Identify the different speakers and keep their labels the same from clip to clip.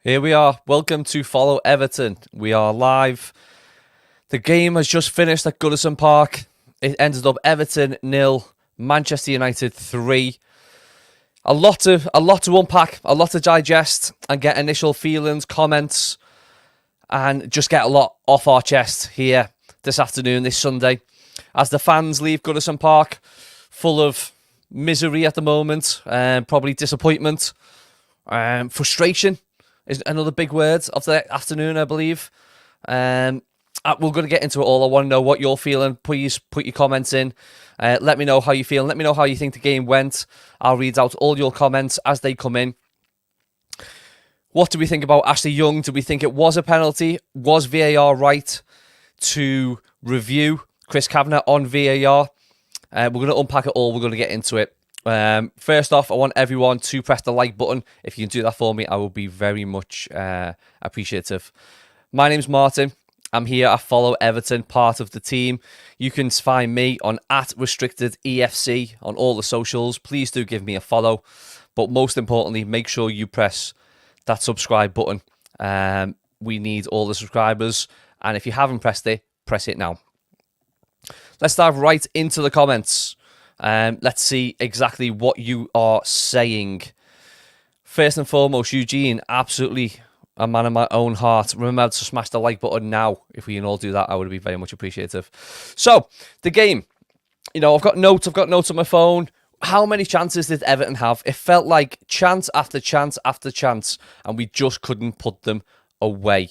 Speaker 1: Here we are. Welcome to Follow Everton. We are live. The game has just finished at Goodison Park. It ended up Everton 0, Manchester United 3. A lot to unpack, a lot to digest, and get initial feelings, comments, and just get a lot off our chest here this afternoon, this Sunday, as the fans leave Goodison Park, full of misery at the moment, probably disappointment, frustration is another big word of the afternoon, I believe. We're going to get into it all. I want to know what you're feeling. Please put your comments in. Let me know how you feel. Let me know how you think the game went. I'll read out all your comments as they come in. What do we think about Ashley Young? Do we think it was a penalty? Was VAR right to review Chris Kavanagh on VAR? We're going to unpack it all. We're going to get into it. First off, I want everyone to press the like button. If you can do that for me, I will be very much appreciative. My name's Martin. I'm here. I follow Everton, part of the team. You can find me on @RestrictedEFC on all the socials. Please do give me a follow. But most importantly, make sure you press that subscribe button. We need all the subscribers. And if you haven't pressed it, press it now. Let's dive right into the comments. Let's see exactly what you are saying. First and foremost, Eugene, absolutely a man of my own heart. Remember to smash the like button now. If we can all do that, I would be very much appreciative. So, the game. I've got notes on my phone. How many chances did Everton have? It felt like chance after chance after chance, and we just couldn't put them away.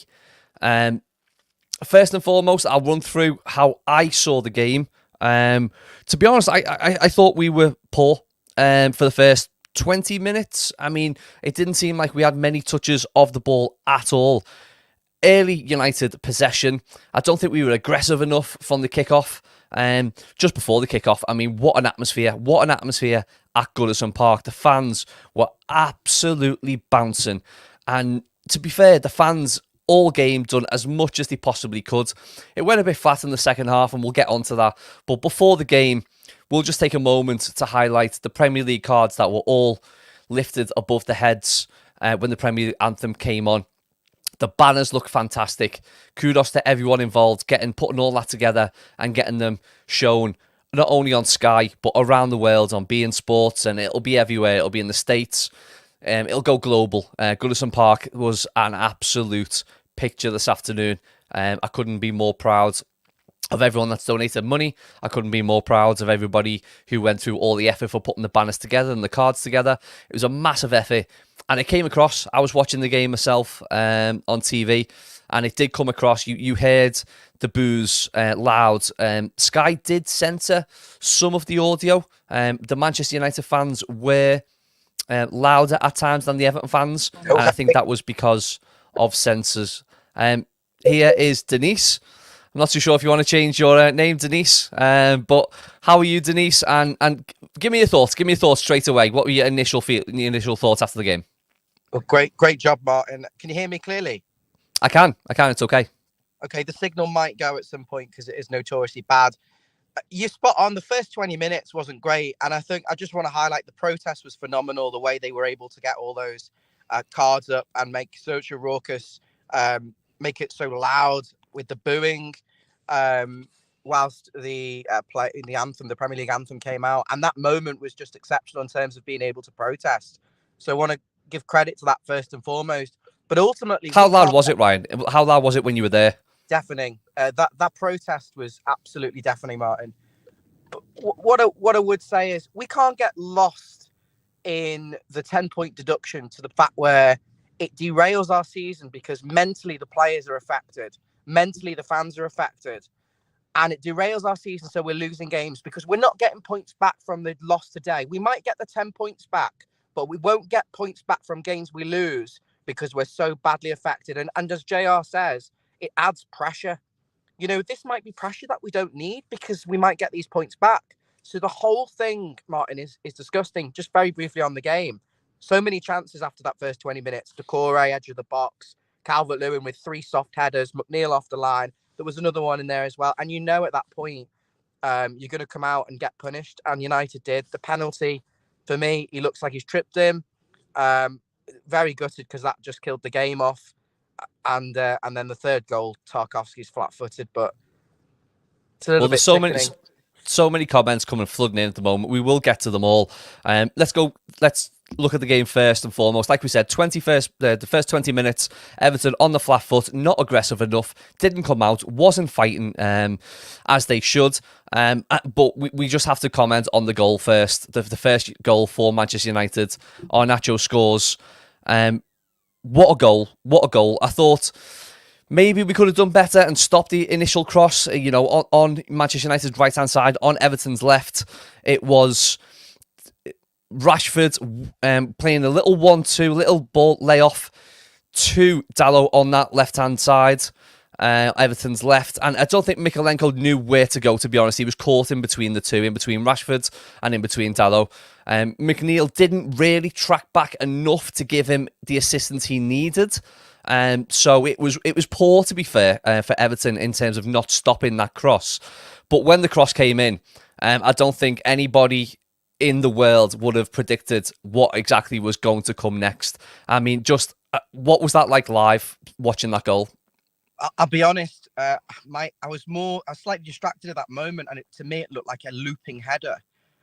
Speaker 1: First and foremost, I'll run through how I saw the game. To be honest, I thought we were poor for the first 20 minutes. I mean, it didn't seem like we had many touches of the ball at all. Early United possession. I don't think we were aggressive enough from the kickoff. Just before the kickoff, I mean, what an atmosphere. What an atmosphere at Goodison Park. The fans were absolutely bouncing. And to be fair, the fans all game done as much as they possibly could. It went a bit flat in the second half, and we'll get onto that. But before the game, we'll just take a moment to highlight the Premier League cards that were all lifted above the heads when the Premier League anthem came on. The banners look fantastic. Kudos to everyone involved, putting all that together and getting them shown not only on Sky, but around the world on beIN Sports, and it'll be everywhere. It'll be in the States. It'll go global. Goodison Park was an absolute picture this afternoon. I couldn't be more proud of everyone that's donated money. I couldn't be more proud of everybody who went through all the effort for putting the banners together and the cards together. It was a massive effort, and it came across. I was watching the game myself on TV, and it did come across. You heard the boos loud. Sky did censor some of the audio. The Manchester United fans were louder at times than the Everton fans, and I think that was because of censors. Here is Denise. I'm not too sure if you want to change your name, Denise, but how are you, Denise? And give me your thoughts. Give me your thoughts straight away. What were your initial thoughts after the game?
Speaker 2: Well, great job, Martin. Can you hear me clearly?
Speaker 1: I can. It's okay.
Speaker 2: Okay, the signal might go at some point because it is notoriously bad. You spot on. The first 20 minutes wasn't great, and I think I just want to highlight the protest was phenomenal. The way they were able to get all those cards up and make such a raucous, make it so loud with the booing, whilst the anthem, the Premier League anthem, came out, and that moment was just exceptional in terms of being able to protest. So I want to give credit to that first and foremost. But ultimately,
Speaker 1: how loud was it, Ryan? How loud was it when you were there?
Speaker 2: Deafening. That protest was absolutely deafening, Martin. But what I would say is we can't get lost in the 10-point deduction to the fact where it derails our season, because mentally the players are affected, mentally the fans are affected, and it derails our season. So we're losing games because we're not getting points back from the loss today. We might get the 10 points back, but we won't get points back from games we lose because we're so badly affected. And as JR says, it adds pressure. This might be pressure that we don't need because we might get these points back. So the whole thing, Martin, is disgusting. Just very briefly on the game. So many chances after that first 20 minutes. Decore, edge of the box. Calvert-Lewin with 3 soft headers. McNeil off the line. There was another one in there as well. And at that point, you're going to come out and get punished. And United did. The penalty, for me, he looks like he's tripped him. very gutted because that just killed the game off. And then the third goal, Tarkovsky's flat-footed, but it's a little
Speaker 1: Well, there's
Speaker 2: bit sickening.
Speaker 1: so many comments coming flooding in at the moment. We will get to them all. Let's look at the game first and foremost. Like we said, the first 20 minutes, Everton on the flat foot, not aggressive enough, didn't come out, wasn't fighting as they should. But we just have to comment on the goal first. The first goal for Manchester United, Garnacho scores. What a goal! What a goal! I thought maybe we could have done better and stopped the initial cross, on Manchester United's right-hand side, on Everton's left. It was Rashford playing a little 1-2, little ball layoff to Dalot on that left-hand side, Everton's left. And I don't think Mykolenko knew where to go, to be honest. He was caught in between the two, in between Rashford and in between Dalot. McNeil didn't really track back enough to give him the assistance he needed. So it was poor, to be fair, for Everton in terms of not stopping that cross. But when the cross came in, I don't think anybody in the world would have predicted what exactly was going to come next. I mean, just what was that like live watching that goal?
Speaker 2: I'll be honest. I was slightly distracted at that moment, and to me it looked like a looping header.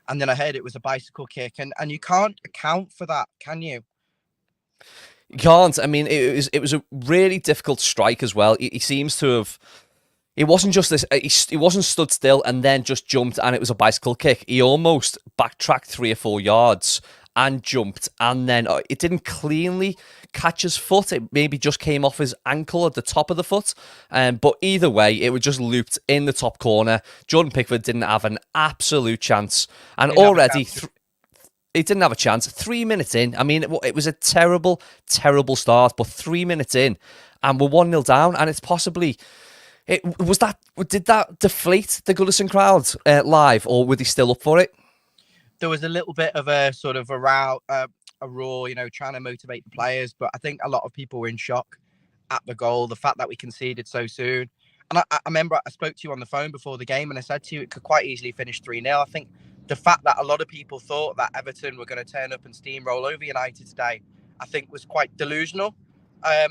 Speaker 2: And then I heard it was a bicycle kick, and you can't account for that, can you?
Speaker 1: You can't. I mean, it was a really difficult strike as well. He seems to have. It wasn't just this. He wasn't stood still and then just jumped, and it was a bicycle kick. He almost backtracked 3 or 4 yards and jumped, and then it didn't cleanly catch his foot. It maybe just came off his ankle at the top of the foot. But either way, it was just looped in the top corner. Jordan Pickford didn't have an absolute chance, and already. He didn't have a chance. 3 minutes in, I mean, it was a terrible, terrible start, but 3 minutes in, and we're 1-0 down, and it's possibly... Did that deflate the Goodison crowd live, or were they still up for it?
Speaker 2: There was a little bit of a sort of a row, a roar, trying to motivate the players, but I think a lot of people were in shock at the goal, the fact that we conceded so soon. And I remember I spoke to you on the phone before the game, and I said to you it could quite easily finish 3-0. I think the fact that a lot of people thought that Everton were going to turn up and steamroll over United today, I think was quite delusional.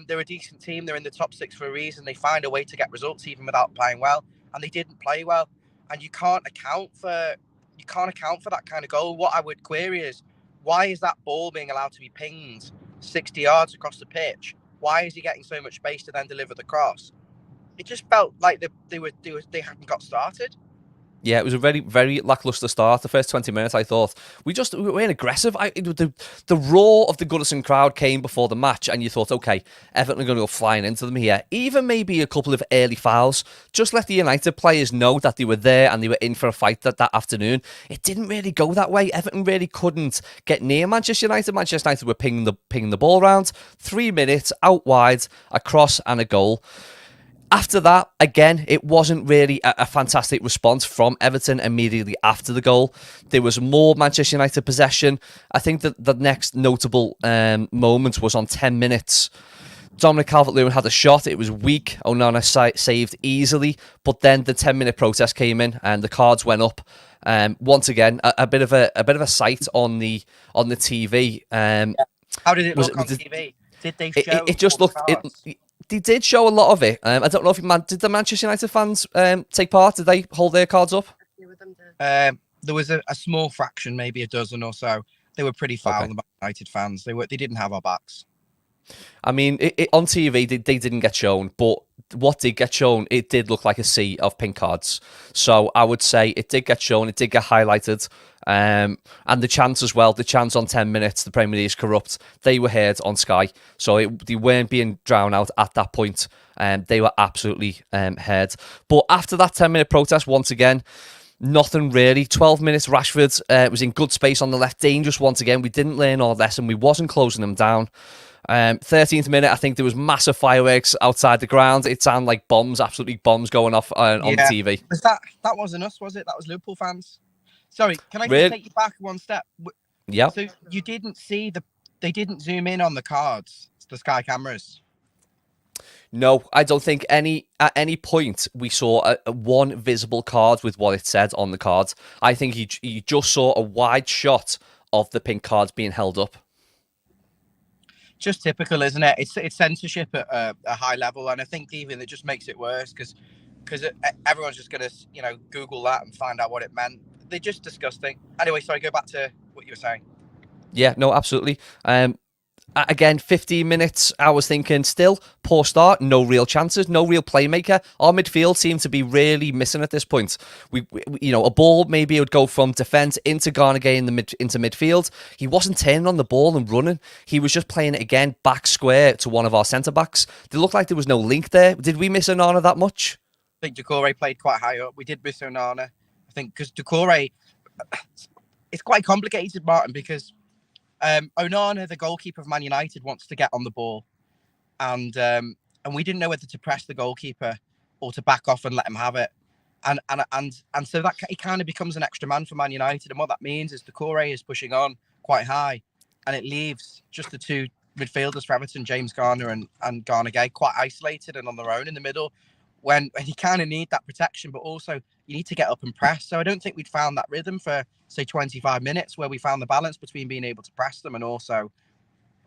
Speaker 2: They're a decent team. They're in the top 6 for a reason. They find a way to get results even without playing well, and they didn't play well. And you can't account for that kind of goal. What I would query is, why is that ball being allowed to be pinged 60 yards across the pitch? Why is he getting so much space to then deliver the cross? It just felt like they hadn't got started.
Speaker 1: Yeah, it was a very, very lacklustre start. The first 20 minutes, I thought, we weren't aggressive. The roar of the Goodison crowd came before the match, and you thought, okay, Everton are going to go flying into them here. Even maybe a couple of early fouls. Just let the United players know that they were there and they were in for a fight that afternoon. It didn't really go that way. Everton really couldn't get near Manchester United. Manchester United were pinging the ball around. 3 minutes, out wide, a cross and a goal. After that, again, it wasn't really a fantastic response from Everton immediately after the goal. There was more Manchester United possession. I think that the next notable moment was on 10 minutes. Dominic Calvert-Lewin had a shot. It was weak. Onana saved easily. But then the 10-minute protest came in and the cards went up. Once again, a bit of a sight on the TV.
Speaker 2: How did it look on TV? Did they show
Speaker 1: it just looked... They did show a lot of it. I don't know if did the Manchester United fans take part? Did they hold their cards up?
Speaker 2: There was a small fraction, maybe a dozen or so. They were pretty foul, okay. The United fans. They didn't have our backs.
Speaker 1: I mean, on TV, they didn't get shown, but what did get shown, it did look like a sea of pink cards. So I would say it did get shown, it did get highlighted. And the chants as well, the chants on 10 minutes, the Premier League is corrupt, they were heard on Sky. So they weren't being drowned out at that point. They were absolutely heard. But after that 10-minute protest, once again, nothing really. 12 minutes, Rashford was in good space on the left, dangerous once again. We didn't learn our lesson, we wasn't closing them down. 13th minute, I think there was massive fireworks outside the ground. It sounded like bombs, absolutely bombs going off on the TV.
Speaker 2: That wasn't us, was it? That was Liverpool fans. Sorry, can I just take you back one step?
Speaker 1: Yeah.
Speaker 2: So you didn't see they didn't zoom in on the cards, the Sky cameras.
Speaker 1: No, I don't think at any point we saw a one visible card with what it said on the card. I think you just saw a wide shot of the pink cards being held up.
Speaker 2: just typical, isn't it? It's censorship at a high level, and I think even it just makes it worse because everyone's just gonna Google that and find out what it meant. They're just disgusting. Anyway, sorry, go back to what you were saying.
Speaker 1: Yeah, no, absolutely. Again, 15 minutes, I was thinking still, poor start, no real chances, no real playmaker. Our midfield seemed to be really missing at this point. We a ball maybe would go from defence into Garnagay into midfield. He wasn't turning on the ball and running. He was just playing it again back square to one of our centre-backs. It looked like there was no link there. Did we miss Onana that much?
Speaker 2: I think Doucouré played quite high up. We did miss Onana. I think because Doucouré, it's quite complicated, Martin, because Onana, the goalkeeper of Man United, wants to get on the ball, and we didn't know whether to press the goalkeeper or to back off and let him have it, and so that he kind of becomes an extra man for Man United, and what that means is Doucouré is pushing on quite high, and it leaves just the two midfielders for Everton, James Garner and Garnagay, quite isolated and on their own in the middle, when you kind of need that protection, but also you need to get up and press. So I don't think we'd found that rhythm for, say, 25 minutes where we found the balance between being able to press them and also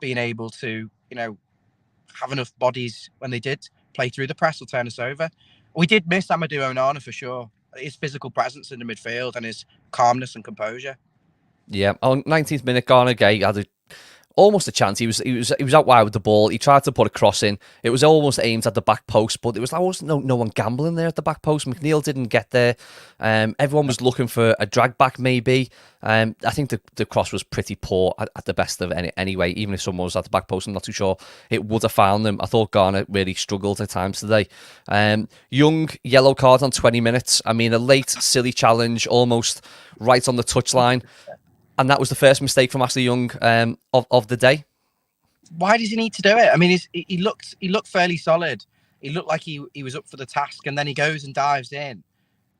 Speaker 2: being able to, have enough bodies when they did play through the press or turn us over. We did miss Amadou Onana for sure. His physical presence in the midfield and his calmness and composure.
Speaker 1: Yeah, on 19th minute, Garnagay had almost a chance. He was out wide with the ball. He tried to put a cross in. It was almost aimed at the back post, but there was almost no one gambling there at the back post. McNeil didn't get there. Everyone was looking for a drag back maybe. I think the cross was pretty poor at the best of anyway. Even if someone was at the back post, I'm not too sure it would have found them. I thought Garner really struggled at times today. Young, yellow card on 20 minutes. I mean, a late silly challenge almost right on the touchline. And that was the first mistake from Ashley Young of the day.
Speaker 2: Why does he need to do it? I mean, he looked fairly solid. He looked like he was up for the task, and then he goes and dives in,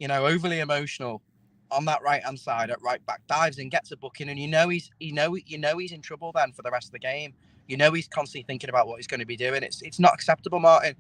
Speaker 2: overly emotional on that right hand side at right back, dives in, gets a booking, and he's in trouble then for the rest of the game. He's constantly thinking about what he's going to be doing. It's not acceptable, Martin.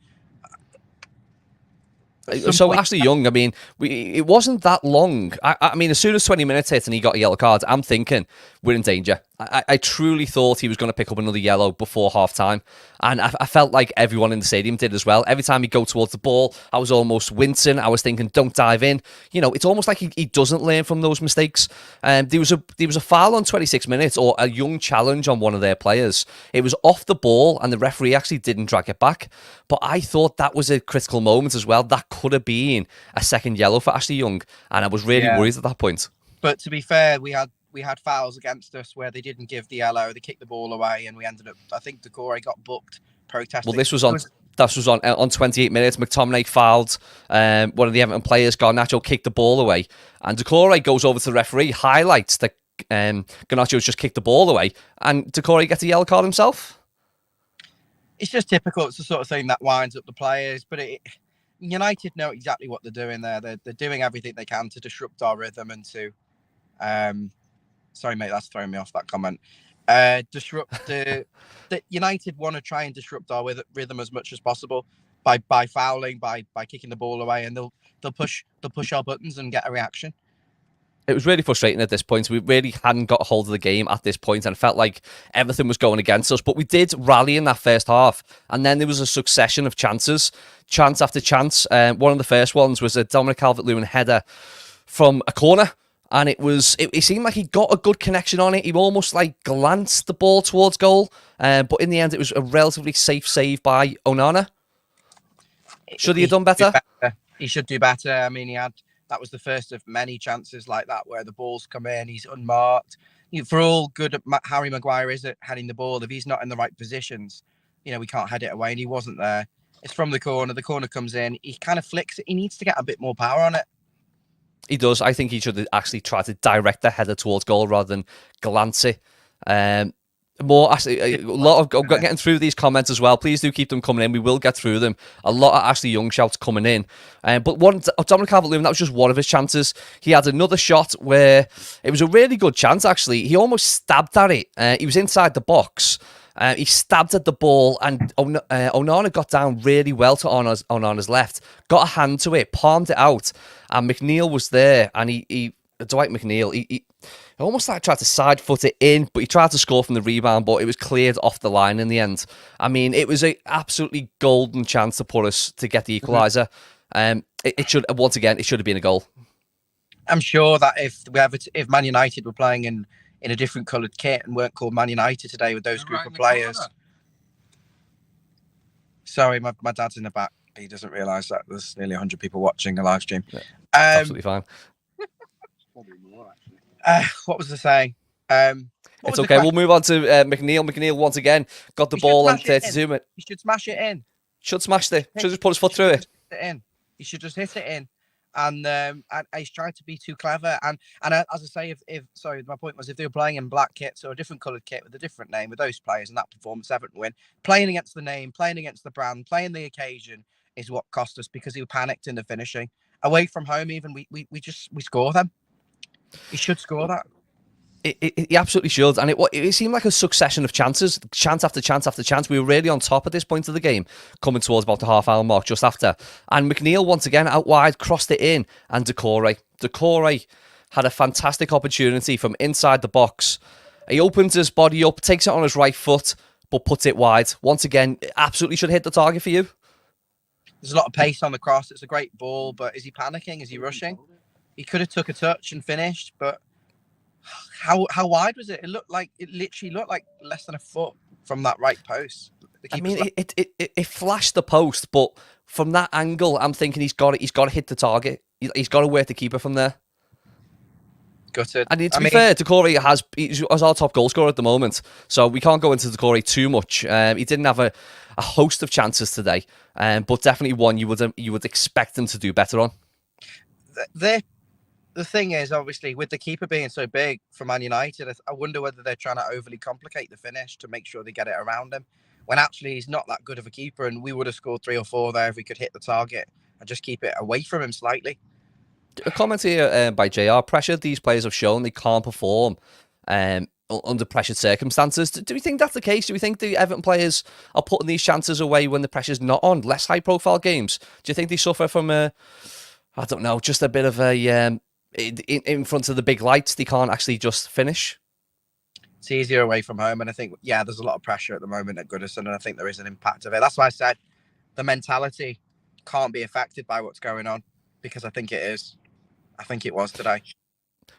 Speaker 1: So Ashley Young, I mean, it wasn't that long. I mean, as soon as 20 minutes hit and he got a yellow card, I'm thinking we're in danger. I truly thought he was going to pick up another yellow before half time. And I felt like everyone in the stadium did as well. Every time he'd go towards the ball, I was almost wincing. I was thinking, don't dive in. It's almost like he doesn't learn from those mistakes. There was a foul on 26 minutes or a Young challenge on one of their players. It was off the ball and the referee actually didn't drag it back. But I thought that was a critical moment as well. That could have been a second yellow for Ashley Young. And I was really worried at that point.
Speaker 2: But to be fair, we had fouls against us where they didn't give the yellow, they kicked the ball away, and we ended up. I think Doucouré got booked protesting.
Speaker 1: Well, this was on 28 minutes. McTominay fouled one of the Everton players. Garnacho kicked the ball away, and Doucouré goes over to the referee, highlights that Garnacho's just kicked the ball away, and Doucouré gets a yellow card himself.
Speaker 2: It's just typical. It's the sort of thing that winds up the players, but United know exactly what they're doing there. They're doing everything they can to disrupt our rhythm and to. Sorry, mate, that's throwing me off, that comment. Disrupt the United want to try and disrupt our rhythm as much as possible by fouling, by kicking the ball away, and they'll push our buttons and get a reaction.
Speaker 1: It was really frustrating at this point. We really hadn't got a hold of the game at this point, and it felt like everything was going against us. But we did rally in that first half, and then there was a succession of chances, chance after chance. One of the first ones was a Dominic Calvert-Lewin header from a corner. And it seemed like he got a good connection on it. He almost glanced the ball towards goal. But in the end, it was a relatively safe save by Onana. Should he have done better?
Speaker 2: He should do better. I mean, that was the first of many chances like that where the balls come in. He's unmarked. For all good Harry Maguire is at heading the ball, if he's not in the right positions, we can't head it away. And he wasn't there. It's from the corner. The corner comes in. He kind of flicks it. He needs to get a bit more power on it.
Speaker 1: He does. I think he should actually try to direct the header towards goal rather than glance it. More actually, a lot of getting through these comments as well. Please do keep them coming in. We will get through them. A lot of Ashley Young shouts coming in. But Dominic Calvert-Lewin, that was just one of his chances. He had another shot where it was a really good chance, actually. He almost stabbed at it. He was inside the box. He stabbed at the ball, and Onana got down really well to Onana's left, got a hand to it, palmed it out, and McNeil was there, and he Dwight McNeil, he almost like tried to side foot it in, but he tried to score from the rebound, but it was cleared off the line in the end. I mean, it was a absolutely golden chance to put us to get the equaliser. It should, once again, it should have been a goal.
Speaker 2: I'm sure that if Man United were playing in a different coloured kit and weren't called Man United today with those group of players. Sorry, my dad's in the back. He doesn't realise that there's nearly 100 people watching a live stream.
Speaker 1: Yeah, absolutely fine.
Speaker 2: What was I saying?
Speaker 1: It's okay. We'll move on to McNeil. McNeil once again got the ball in 32 minutes.
Speaker 2: He should smash it in.
Speaker 1: Should smash it. Should just put his foot through it.
Speaker 2: He should just hit it in. And he's trying to be too clever. And as I say, sorry, my point was if they were playing in black kits or a different coloured kit with a different name with those players and that performance, Everton win. Playing against the name, playing against the brand, playing the occasion is what cost us because he panicked in the finishing. Away from home, even we score them. He should score that.
Speaker 1: He absolutely should, and it seemed like a succession of chances, chance after chance after chance. We were really on top at this point of the game, coming towards about the half-hour mark just after. And McNeil, once again, out wide, crossed it in, and Decore had a fantastic opportunity from inside the box. He opens his body up, takes it on his right foot, but puts it wide. Once again, absolutely should hit the target for you.
Speaker 2: There's a lot of pace on the cross. It's a great ball, but is he panicking? Is he rushing? He could have took a touch and finished, but how wide was it? It literally looked like less than a foot from that right post.
Speaker 1: I mean, it flashed the post, but from that angle, I'm thinking he's got to hit the target. He's got to work the keeper from there.
Speaker 2: Gutted.
Speaker 1: And to be fair, Decore he's our top goal scorer at the moment, so we can't go into Decore too much. He didn't have a host of chances today, but definitely one you would expect him to do better on.
Speaker 2: The thing is, obviously, with the keeper being so big for Man United, I wonder whether they're trying to overly complicate the finish to make sure they get it around him, when actually he's not that good of a keeper, and we would have scored 3 or 4 there if we could hit the target and just keep it away from him slightly.
Speaker 1: A comment here by JR. Pressure these players have shown they can't perform under pressured circumstances. Do we think that's the case? Do we think the Everton players are putting these chances away when the pressure's not on? Less high-profile games? Do you think they suffer from I don't know, just a bit of a... in front of the big lights, they can't actually just finish?
Speaker 2: It's easier away from home, and I think, there's a lot of pressure at the moment at Goodison, and I think there is an impact of it. That's why I said the mentality can't be affected by what's going on, because I think it is. I think it was today.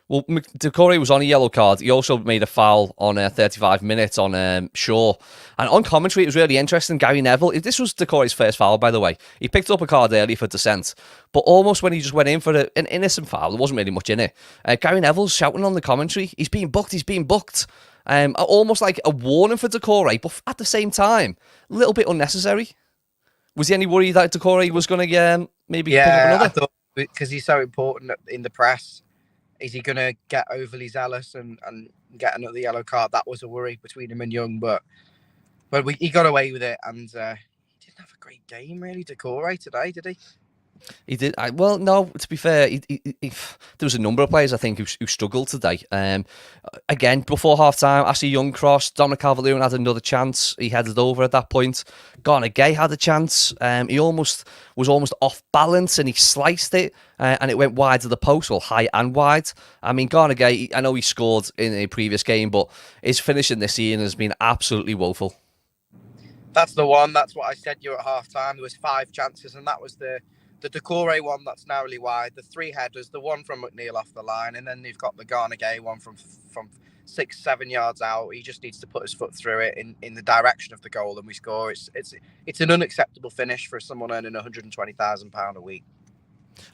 Speaker 2: Well,
Speaker 1: Decore was on a yellow card. He also made a foul on 35 minutes on Shaw. And on commentary, it was really interesting. Gary Neville, this was Decore's first foul, by the way. He picked up a card early for dissent. But almost when he just went in for an innocent foul, there wasn't really much in it. Gary Neville's shouting on the commentary, he's being booked. Almost like a warning for Decore, but at the same time, a little bit unnecessary. Was there any worry that Decore was going to maybe pick up another?
Speaker 2: I thought, because he's so important in the press. Is he going to get overly zealous and get another yellow card? That was a worry between him and Young, but he got away with it, and he didn't have a great game, really, Decore, today, did he?
Speaker 1: He did. Well, no, to be fair, there was a number of players, I think, who struggled today. Again, before half-time, Ashley Young crossed. Dominic Calvert-Lewin had another chance. He headed over at that point. Garner Gay had a chance. He was almost off balance, and he sliced it, and it went wide to the post, well, high and wide. I mean, Garner Gay, I know he scored in a previous game, but his finishing this season has been absolutely woeful.
Speaker 2: That's the one. That's what I said you at half-time. There was 5 chances, and that was the Decore one that's narrowly wide, the 3 headers, the one from McNeil off the line, and then you've got the Garner Gay one from 6-7 yards out. He just needs to put his foot through it in the direction of the goal, and we score. It's an unacceptable finish for someone earning £120,000 a week.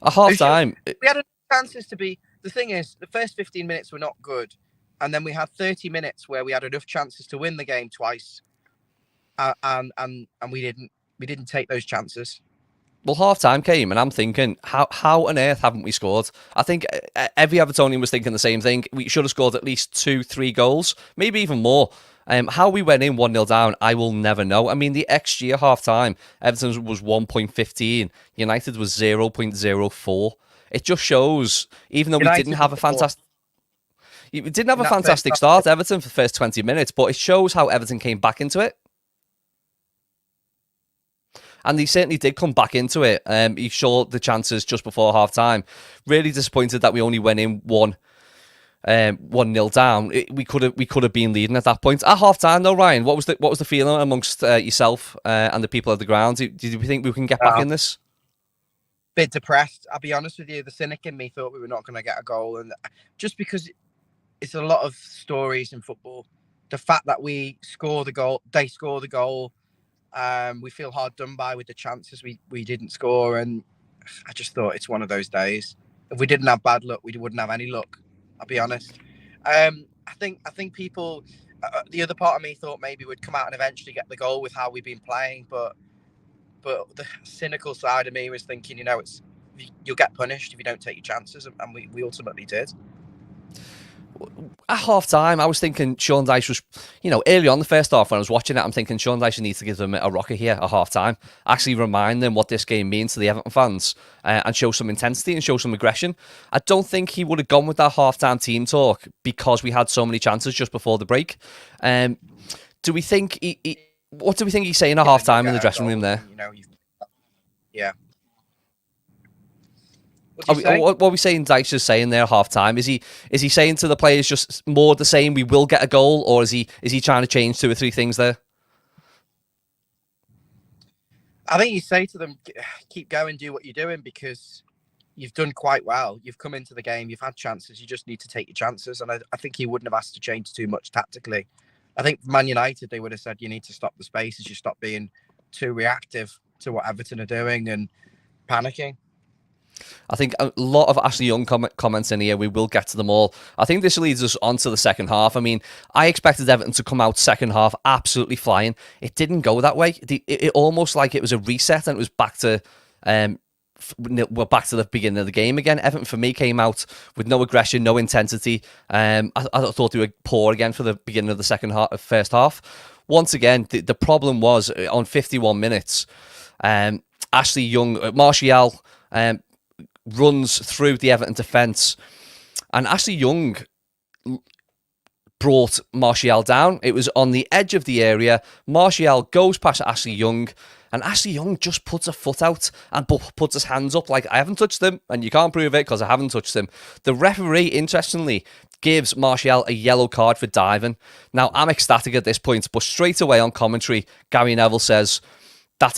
Speaker 1: At half time,
Speaker 2: we had chances to be. The thing is, the first 15 minutes were not good, and then we had 30 minutes where we had enough chances to win the game twice, and we didn't take those chances.
Speaker 1: Well, half-time came, and I'm thinking, how on earth haven't we scored? I think every Evertonian was thinking the same thing. We should have scored at least 2-3 goals, maybe even more. How we went in 1-0 down, I will never know. I mean, the XG at half-time, Everton was 1.15, United was 0.04. It just shows, even though we didn't have a fantastic... We didn't have a fantastic start, Everton, for the first 20 minutes, but it shows how Everton came back into it. And he certainly did come back into it. He showed the chances just before half time. Really disappointed that we only went in 1-0 down. We could have been leading at that point. At half time though, Ryan, what was the feeling amongst yourself and the people at the ground? Did you think we can get back in this?
Speaker 2: Bit depressed, I'll be honest with you. The cynic in me thought we were not going to get a goal, and just because it's a lot of stories in football, the fact that we score the goal, they score the goal, we feel hard done by with the chances we didn't score, and I just thought it's one of those days. If we didn't have bad luck, we wouldn't have any luck. I'll be honest. I think people, the other part of me thought maybe we'd come out and eventually get the goal with how we've been playing, but the cynical side of me was thinking, you'll get punished if you don't take your chances, and we ultimately did.
Speaker 1: At half time, I was thinking Sean Dyche was, early on the first half when I was watching it, I'm thinking Sean Dyche needs to give them a rocker here at half time, actually remind them what this game means to the Everton fans, and show some intensity and show some aggression. I don't think he would have gone with that half time team talk because we had so many chances just before the break. Do we think what do we think he's saying at half time in the dressing room there?
Speaker 2: Yeah.
Speaker 1: What are we saying Dyche is saying there at half time? Is he saying to the players just more the same, we will get a goal, or is he trying to change 2 or 3 things there?
Speaker 2: I think you say to them, keep going, do what you're doing, because you've done quite well. You've come into the game, you've had chances, you just need to take your chances. And I think he wouldn't have asked to change too much tactically. I think Man United, they would have said, you need to stop the spaces, you stop being too reactive to what Everton are doing and panicking.
Speaker 1: I think a lot of Ashley Young comments in here. We will get to them all. I think this leads us on to the second half. I mean, I expected Everton to come out second half absolutely flying. It didn't go that way. It almost like it was a reset and it was back to we're back to the beginning of the game again. Everton, for me, came out with no aggression, no intensity. I thought they were poor again for the beginning of the first half. Once again, the problem was on 51 minutes, Ashley Young, Martial runs through the Everton defence, and Ashley Young brought Martial down. It was on the edge of the area. Martial goes past Ashley Young, and Ashley Young just puts a foot out and puts his hands up like, I haven't touched him, and you can't prove it because I haven't touched him. The referee, interestingly, gives Martial a yellow card for diving. Now, I'm ecstatic at this point, but straight away on commentary, Gary Neville says, that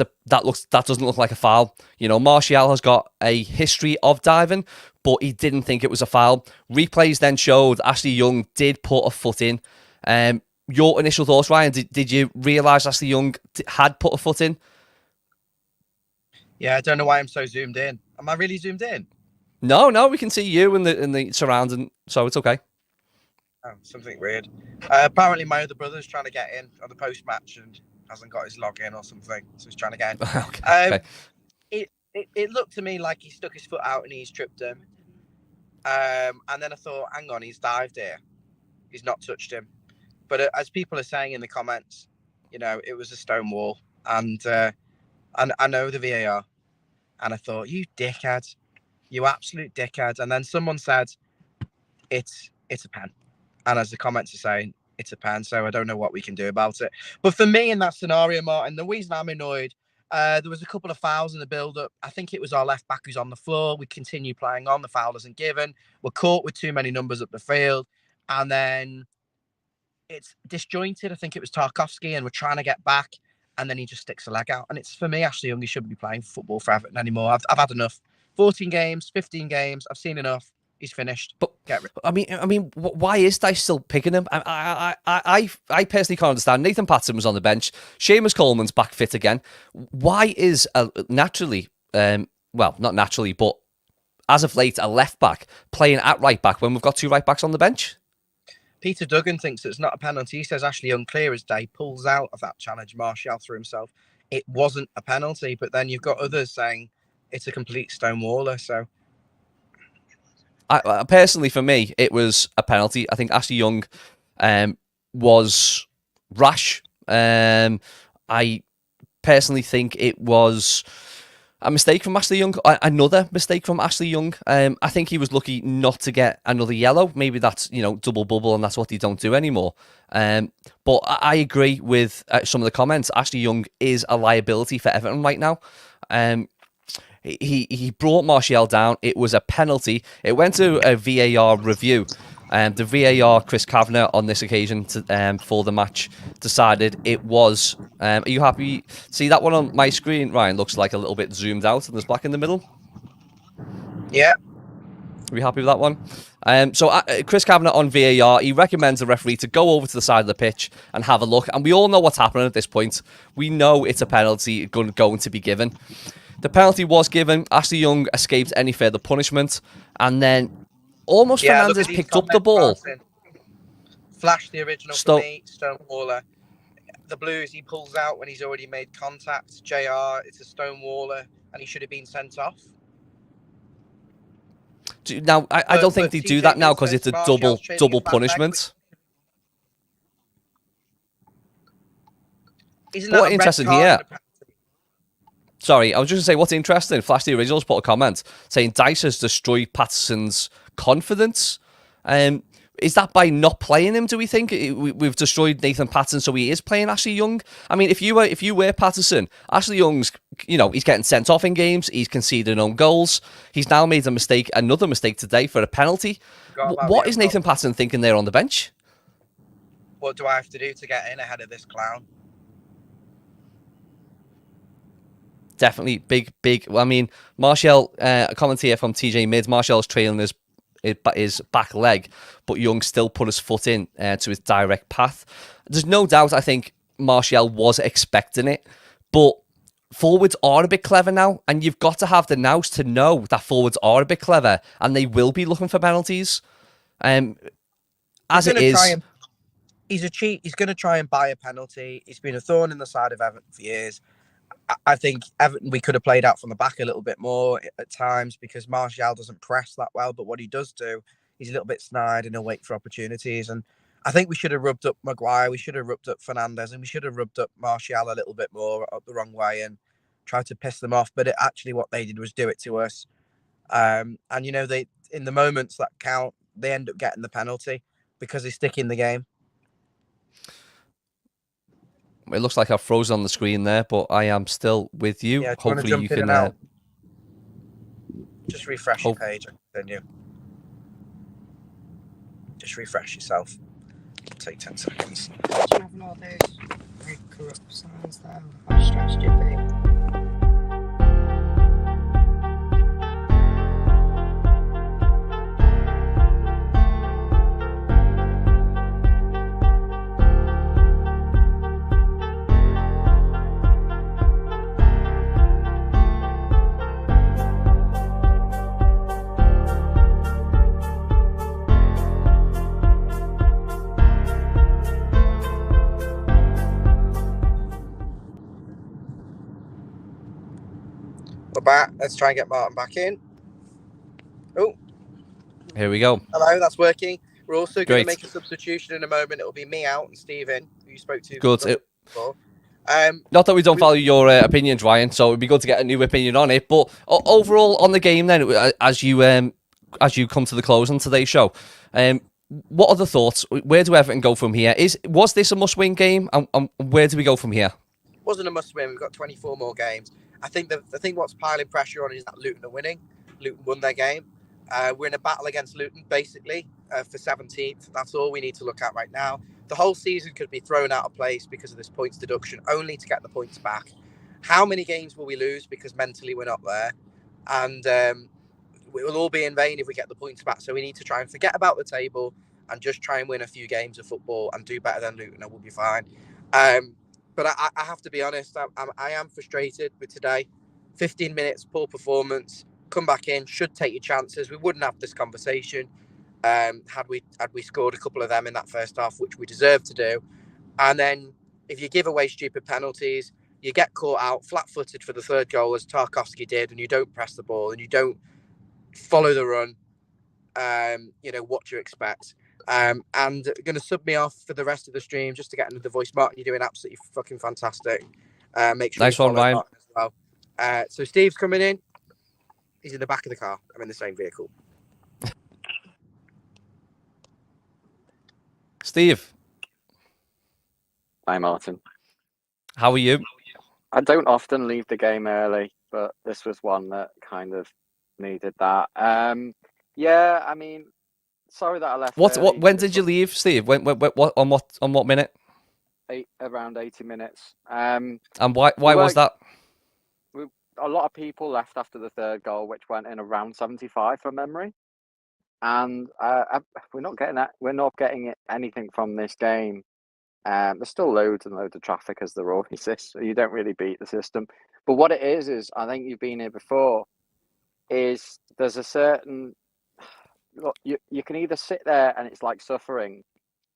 Speaker 1: doesn't look like a foul. Martial has got a history of diving, but he didn't think it was a foul. Replays then showed Ashley Young did put a foot in. Your initial thoughts, Ryan? Did you realise Ashley Young had put a foot in?
Speaker 2: Yeah, I don't know why I'm so zoomed in. Am I really zoomed in?
Speaker 1: No, we can see you in the surrounding, so it's okay.
Speaker 2: Oh, something weird. Apparently, my other brother's trying to get in on the post match and hasn't got his login or something, so he's trying to get in.
Speaker 1: Okay.
Speaker 2: It looked to me like he stuck his foot out and he's tripped him. And then I thought, hang on, he's dived here. He's not touched him. But as people are saying in the comments, it was a stone wall. And I know the VAR. And I thought, you dickhead. You absolute dickhead. And then someone said, it's a pen. And as the comments are saying, it's a pen. So I don't know what we can do about it. But for me in that scenario, Martin, the reason I'm annoyed, there was a couple of fouls in the build-up. I think it was our left back who's on the floor. We continue playing on. The foul isn't given. We're caught with too many numbers up the field. And then it's disjointed. I think it was Tarkovsky, and we're trying to get back. And then he just sticks a leg out. And it's, for me, Ashley Young, he shouldn't be playing football for Everton anymore. I've had enough. 14 games, 15 games. I've seen enough. He's finished.
Speaker 1: But
Speaker 2: get rid.
Speaker 1: I mean, why is Dyche still picking him? I personally can't understand. Nathan Patterson was on the bench. Seamus Coleman's back fit again. Why is naturally, well, not naturally, but as of late, a left back playing at right back when we've got 2 right backs on the bench?
Speaker 2: Peter Duggan thinks it's not a penalty. He says Ashley Young, clear as day, pulls out of that challenge. Martial through himself. It wasn't a penalty, but then you've got others saying it's a complete stonewaller. So,
Speaker 1: personally, for me, it was a penalty. I think Ashley Young was rash. I personally think it was A mistake from Ashley Young. Another mistake from Ashley Young. I think he was lucky not to get another yellow. Maybe that's, double bubble, and that's what they don't do anymore. But I agree with some of the comments. Ashley Young is a liability for Everton right now. He brought Martial down. It was a penalty. It went to a VAR review. The VAR, Chris Kavanagh, on this occasion for the match, decided it was. Are you happy? See that one on my screen, Ryan? Looks like a little bit zoomed out, and there's black in the middle.
Speaker 2: Yeah.
Speaker 1: Are we happy with that one? So Chris Kavanagh on VAR, he recommends the referee to go over to the side of the pitch and have a look. And we all know what's happening at this point. We know it's a penalty going to be given. The penalty was given. Ashley Young escaped any further punishment, and then almost Fernandez picked up the ball.
Speaker 2: Flash the original for me, Stonewaller. The Blues he pulls out when he's already made contact. JR, it's a Stonewaller, and he should have been sent off.
Speaker 1: Now, I don't think they do that now because it's a double punishment.
Speaker 2: Isn't that
Speaker 1: what interesting here? Sorry, I was just going to say, what's interesting, Flash the Originals put a comment saying Dice has destroyed Patterson's confidence. Is that by not playing him, do we think? We've destroyed Nathan Patterson, so he is playing Ashley Young? I mean, if you were Patterson, Ashley Young's, he's getting sent off in games, he's conceding own goals, he's now made another mistake today for a penalty. What is Nathan Patterson thinking there on the bench?
Speaker 2: What do I have to do to get in ahead of this clown?
Speaker 1: Definitely big. I mean, Martial, a comment here from TJ Mids, Martial's trailing his back leg, but Young still put his foot in to his direct path. There's no doubt, I think Martial was expecting it, but forwards are a bit clever now, and you've got to have the nous to know that forwards are a bit clever, and they will be looking for penalties. As it is...
Speaker 2: He's a cheat. He's going to try and buy a penalty. He's been a thorn in the side of Everton for years. I think Everton, we could have played out from the back a little bit more at times because Martial doesn't press that well. But what he does do, he's a little bit snide and he'll wait for opportunities. And I think we should have rubbed up Maguire, we should have rubbed up Fernandez, and we should have rubbed up Martial a little bit more up the wrong way and tried to piss them off. But actually what they did was do it to us. And, they in the moments that count, they end up getting the penalty because they stick in the game.
Speaker 1: It looks like I've frozen on the screen there, but I am still with you.
Speaker 2: Yeah,
Speaker 1: hopefully you can...
Speaker 2: Just refresh your page and continue. Just refresh yourself. It'll take 10 seconds.
Speaker 3: Imagine having all those very corrupt signs there. How stressed you'd be.
Speaker 2: Back. Let's try and get Martin back in. Oh,
Speaker 1: here we go.
Speaker 2: Hello, that's working. We're also going to make a substitution in a moment. It'll be me out and Stephen, who you spoke to.
Speaker 1: Good.
Speaker 2: Before.
Speaker 1: Not that we don't value your opinions, Ryan. So it'd be good to get a new opinion on it. But overall, on the game, then, as you come to the close on today's show, what are the thoughts? Where do Everton go from here? Was this a must-win game, and where do we go from here?
Speaker 2: It wasn't a must-win. We've got 24 more games. I think the thing what's piling pressure on is that Luton are winning. Luton won their game. We're in a battle against Luton, basically, for 17th. That's all we need to look at right now. The whole season could be thrown out of place because of this points deduction, only to get the points back. How many games will we lose because mentally we're not there? And it will all be in vain if we get the points back. So we need to try and forget about the table and just try and win a few games of football and do better than Luton, and we'll be fine. But I have to be honest, I am frustrated with today. 15 minutes, poor performance, come back in, should take your chances. We wouldn't have this conversation had we scored a couple of them in that first half, which we deserve to do. And then if you give away stupid penalties, you get caught out flat-footed for the third goal, as Tarkowski did, and you don't press the ball and you don't follow the run, what do you expect? And going to sub me off for the rest of the stream just to get another voice. Martin, you're doing absolutely fucking fantastic. Make sure
Speaker 1: nice one, Ryan.
Speaker 2: Martin as well. So Steve's coming in. He's in the back of the car. I'm in the same vehicle.
Speaker 1: Steve,
Speaker 4: Hi, Martin.
Speaker 1: how are you?
Speaker 4: I don't often leave the game early, but this was one that kind of needed that. Yeah, I mean, sorry that I left early.
Speaker 1: When did you leave, Steve? What on what minute?
Speaker 4: Around 80 minutes.
Speaker 1: And why was that?
Speaker 4: A lot of people left after the third goal, which went in around 75 from memory. And we're not getting that. We're not getting anything from this game. There's still loads and loads of traffic, as there always is. So you don't really beat the system. But what it is I think you've been here before. Is there's a certain look, you can either sit there and it's like suffering,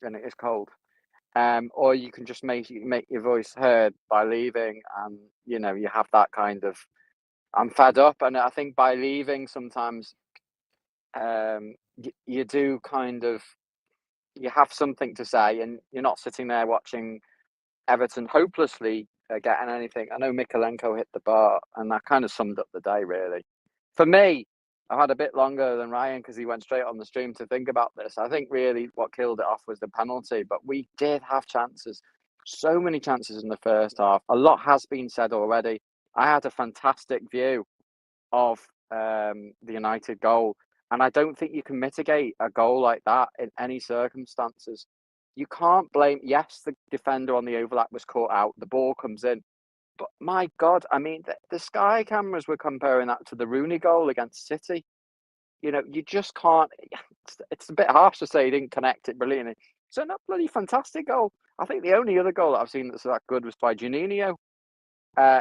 Speaker 4: and it is cold, or you can just make your voice heard by leaving, and you have that kind of I'm fed up, and I think by leaving sometimes you do kind of you have something to say, and you're not sitting there watching Everton hopelessly getting anything. I know Mikalenko hit the bar, and that kind of summed up the day, really. For me, I had a bit longer than Ryan because he went straight on the stream to think about this. I think really what killed it off was the penalty, but we did have chances. So many chances in the first half. A lot has been said already. I had a fantastic view of the United goal, and I don't think you can mitigate a goal like that in any circumstances. You can't blame. Yes, the defender on the overlap was caught out. The ball comes in, but my God, I mean, the Sky cameras were comparing that to the Rooney goal against City. You just can't. It's a bit harsh to say he didn't connect it brilliantly. It's a bloody fantastic goal. I think the only other goal that I've seen that's that good was by Juninho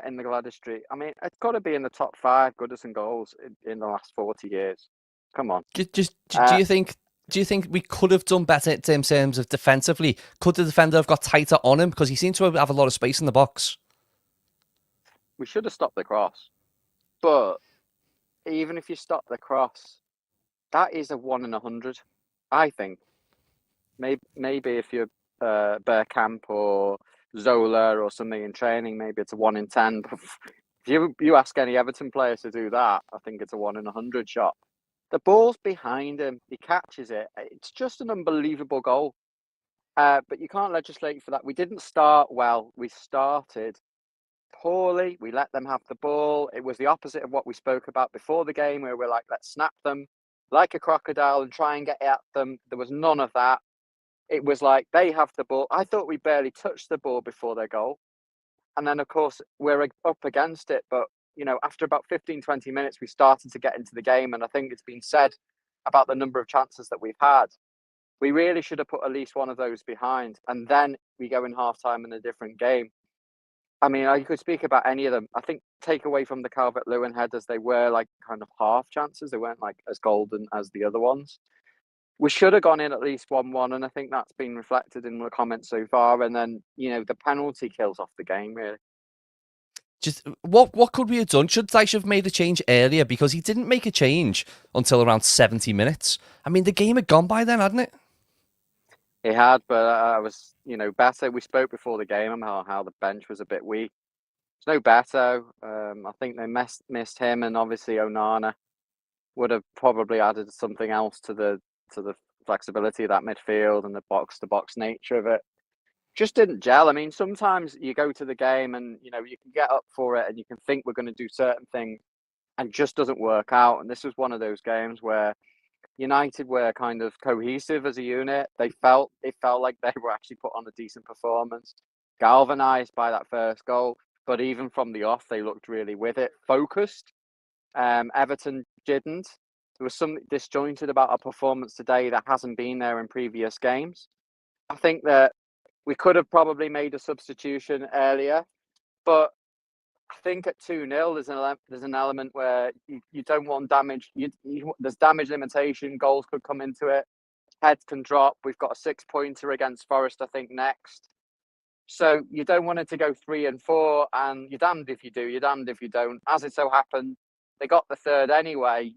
Speaker 4: in the Gladys Street. I mean, it's got to be in the top 5 Goodison goals in the last 40 years. Come on.
Speaker 1: Do you think? Do you think we could have done better in terms of defensively? Could the defender have got tighter on him because he seemed to have a lot of space in the box?
Speaker 4: We should have stopped the cross, but even if you stop the cross, that is a 1 in 100. I think maybe if you're Bergkamp or Zola or something in training, maybe it's a 1 in 10. But if you ask any Everton players to do that, I think it's a 1 in 100 shot. The ball's behind him. He catches it. It's just an unbelievable goal. But you can't legislate for that. We didn't start well. We started poorly. We let them have the ball. It was the opposite of what we spoke about before the game, where we're like, let's snap them like a crocodile and try and get at them. There was none of that. It was like they have the ball. I thought we barely touched the ball before their goal. And then, of course, we're up against it. But, after about 15, 20 minutes, we started to get into the game. And I think it's been said about the number of chances that we've had. We really should have put at least one of those behind. And then we go in halftime in a different game. I mean, you could speak about any of them. I think take away from the Calvert-Lewin headers, they were like kind of half chances. They weren't like as golden as the other ones. We should have gone in at least 1-1, and I think that's been reflected in the comments so far. And then, the penalty kills off the game, really.
Speaker 1: Just what could we have done? Should Dyche have made a change earlier? Because he didn't make a change until around 70 minutes. I mean, the game had gone by then, hadn't it?
Speaker 4: It had, but I was, Beto. We spoke before the game about how the bench was a bit weak. There's no Beto. I think they missed him, and obviously Onana would have probably added something else to the flexibility of that midfield and the box-to-box nature of it. Just didn't gel. I mean, sometimes you go to the game and, you can get up for it and you can think we're going to do certain things and just doesn't work out. And this was one of those games where United were kind of cohesive as a unit. It felt like they were actually put on a decent performance, galvanized by that first goal. But even from the off, they looked really with it, focused. Everton didn't. There was something disjointed about our performance today that hasn't been there in previous games. I think that we could have probably made a substitution earlier, but I think at 2-0, there's an element where you don't want damage. There's damage limitation. Goals could come into it. Heads can drop. We've got a 6-pointer against Forest, I think, next. So you don't want it to go 3 and 4, and you're damned if you do, you're damned if you don't. As it so happened, they got the third anyway.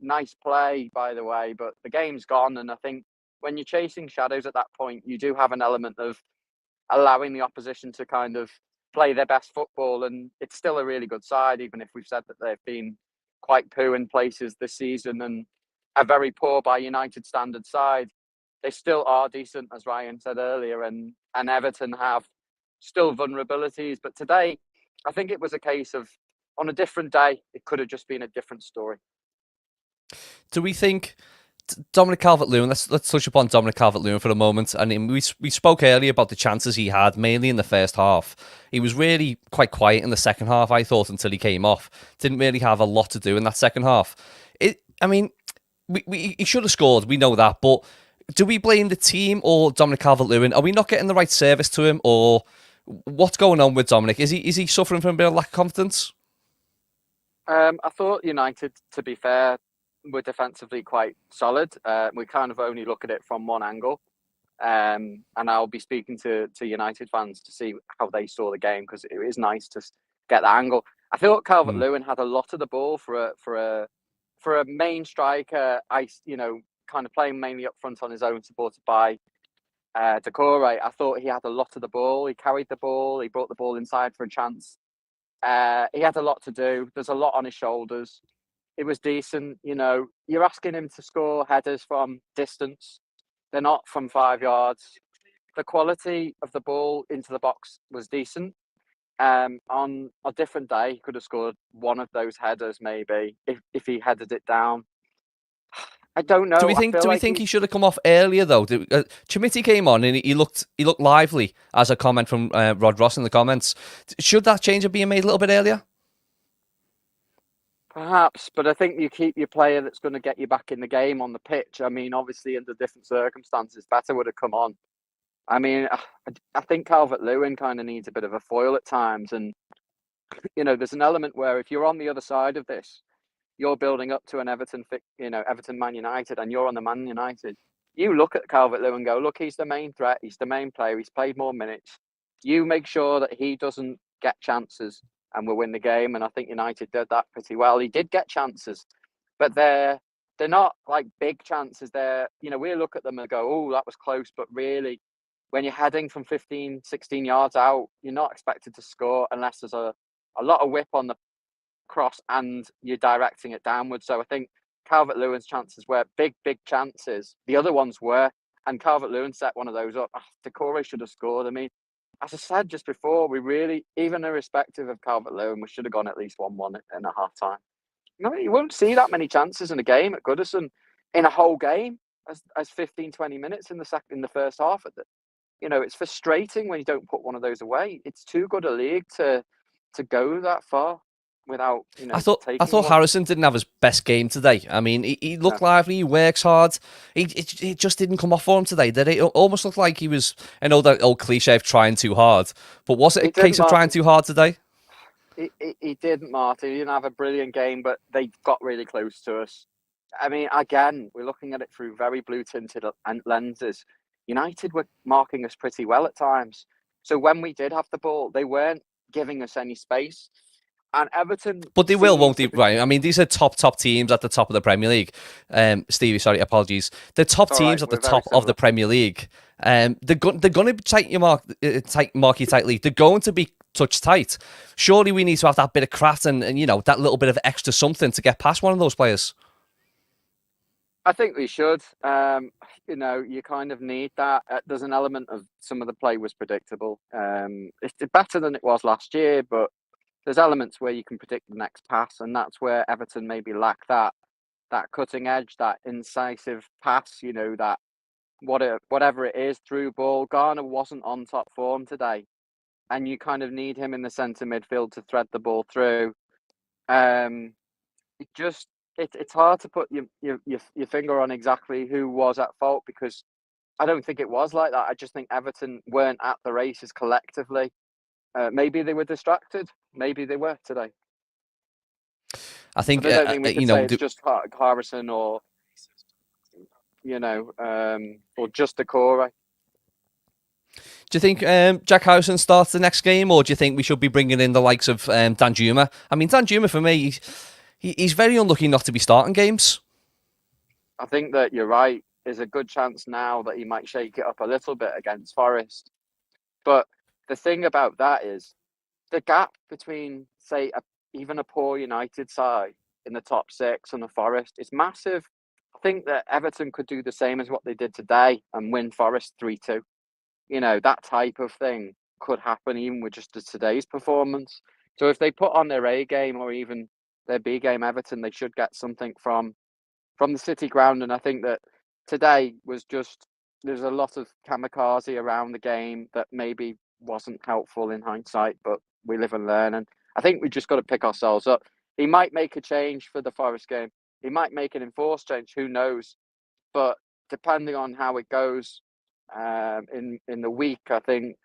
Speaker 4: Nice play, by the way, but the game's gone, and I think when you're chasing shadows at that point, you do have an element of allowing the opposition to kind of play their best football, and it's still a really good side, even if we've said that they've been quite poo in places this season and a very poor by United standard side. They still are decent, as Ryan said earlier, and Everton have still vulnerabilities. But today, I think it was a case of, on a different day, it could have just been a different story.
Speaker 1: Do we think Dominic Calvert-Lewin? Let's touch upon Dominic Calvert-Lewin for a moment. And we spoke earlier about the chances he had, mainly in the first half. He was really quite quiet in the second half, I thought, until he came off. Didn't really have a lot to do in that second half. He should have scored. We know that, but do we blame the team or Dominic Calvert-Lewin? Are we not getting the right service to him, or what's going on with Dominic? Is he suffering from a bit of lack of confidence?
Speaker 4: I thought United, to be fair, were defensively quite solid. We kind of only look at it from one angle. And I'll be speaking to United fans to see how they saw the game, because it is nice to get that angle. I thought Calvert-Lewin had a lot of the ball for a main striker. Kind of playing mainly up front on his own, supported by Decore. I thought he had a lot of the ball. He carried the ball. He brought the ball inside for a chance. He had a lot to do. There's a lot on his shoulders. It was decent. You're asking him to score headers from distance. They're not from 5 yards. The quality of the ball into the box was decent. On a different day, he could have scored one of those headers, maybe, if he headed it down. I don't know.
Speaker 1: Do we think he should have come off earlier though? Chimiti came on and he looked lively, as a comment from Rod Ross in the comments. Should that change have been made a little bit earlier?
Speaker 4: Perhaps, but I think you keep your player that's going to get you back in the game on the pitch. I mean, obviously under different circumstances, better would have come on. I mean, I think Calvert-Lewin kind of needs a bit of a foil at times, and there's an element where if you're on the other side of this, you're building up to an Everton Man United, and you're on the Man United. You look at Calvert-Lewin and go, look, he's the main threat. He's the main player. He's played more minutes. You make sure that he doesn't get chances, and we'll win the game. And I think United did that pretty well. He did get chances, but they're not like big chances. We look at them and go, oh, that was close. But really, when you're heading from 15, 16 yards out, you're not expected to score unless there's a lot of whip on the cross and you're directing it downwards. So I think Calvert-Lewin's chances were big chances. The other ones were, and Calvert-Lewin set one of those up. Decore should have scored. I mean, as I said just before, we really, even irrespective of Calvert-Lewin, we should have gone at least 1-1 in a half time. You won't see that many chances in a game at Goodison in a whole game as 15, 20 minutes in the first half. It's frustrating when you don't put one of those away. It's too good a league to go that far without.
Speaker 1: I thought Harrison didn't have his best game today. I mean, he looked lively. He works hard. It just didn't come off for him today. Did it? It almost looked like he was. I know that old cliche of trying too hard, but was it a case of trying too hard today?
Speaker 4: He didn't, Martin. He didn't have a brilliant game, but they got really close to us. I mean, again, we're looking at it through very blue-tinted lenses. United were marking us pretty well at times. So when we did have the ball, they weren't giving us any space. And Everton...
Speaker 1: But they won't they? Right. I mean, these are top teams at the top of the Premier League. Stevie, sorry, apologies. The top teams at the top of the Premier League. They're going to tight mark you tightly. They're going to be touch tight. Surely we need to have that bit of craft and that little bit of extra something to get past one of those players.
Speaker 4: I think we should. You kind of need that. There's an element of some of the play was predictable. It's better than it was last year, but there's elements where you can predict the next pass, and that's where Everton maybe lack that cutting edge, that incisive pass. That whatever it is through ball. Garner wasn't on top form today, and you kind of need him in the centre midfield to thread the ball through. It's hard to put your finger on exactly who was at fault, because I don't think it was like that. I just think Everton weren't at the races collectively. Maybe they were distracted. Maybe they were today.
Speaker 1: I think,
Speaker 4: I don't think we can say it's just Harrison or just Decore.
Speaker 1: Do you think Jack Harrison starts the next game, or do you think we should be bringing in the likes of Danjuma? I mean, Danjuma, for me, he's very unlucky not to be starting games.
Speaker 4: I think that you're right. There's a good chance now that he might shake it up a little bit against Forest. But the thing about that is, the gap between, say, even a poor United side in the top 6 and the Forest is massive. I think that Everton could do the same as what they did today and win Forest 3-2. That type of thing could happen even with just today's performance. So if they put on their A game or even their B game, Everton, they should get something from the City ground. And I think that today was just, there's a lot of kamikaze around the game that maybe wasn't helpful in hindsight, but we live and learn. And I think we just got to pick ourselves up. He might make a change for the Forest game. He might make an enforced change. Who knows? But depending on how it goes in the week, I think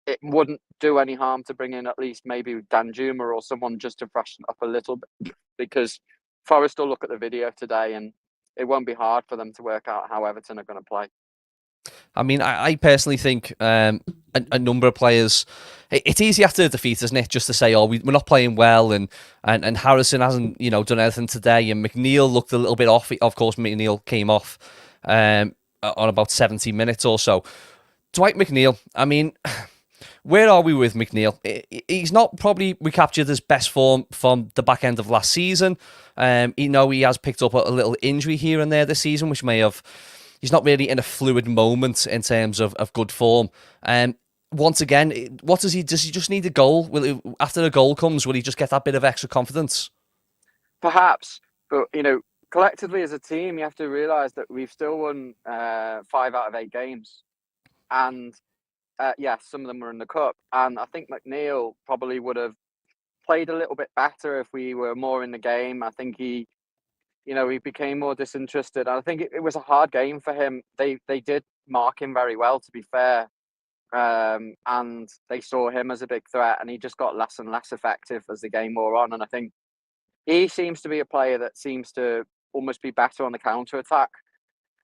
Speaker 4: it wouldn't do any harm to bring in at least maybe Danjuma or someone just to freshen up a little bit, because Forest will look at the video today and it won't be hard for them to work out how Everton are going to play.
Speaker 1: I mean, I personally think a number of players, it's easy after a defeat, isn't it, just to say, we're not playing well, and Harrison hasn't, done anything today, and McNeil looked a little bit off. Of course, McNeil came off on about 70 minutes or so. Dwight McNeil, I mean, where are we with McNeil? He's not probably recaptured his best form from the back end of last season. He has picked up a little injury here and there this season, which may have... He's not really in a fluid moment in terms of good form. Once again, what does he just need a goal? After a goal comes, will he just get that bit of extra confidence?
Speaker 4: Perhaps, but collectively as a team, you have to realise that we've still won 5 out of 8 games, and yes, some of them were in the cup. And I think McNeil probably would have played a little bit better if we were more in the game. I think he became more disinterested. I think it was a hard game for him. They did mark him very well, to be fair. And they saw him as a big threat, and he just got less and less effective as the game wore on. And I think he seems to be a player that seems to almost be better on the counter-attack.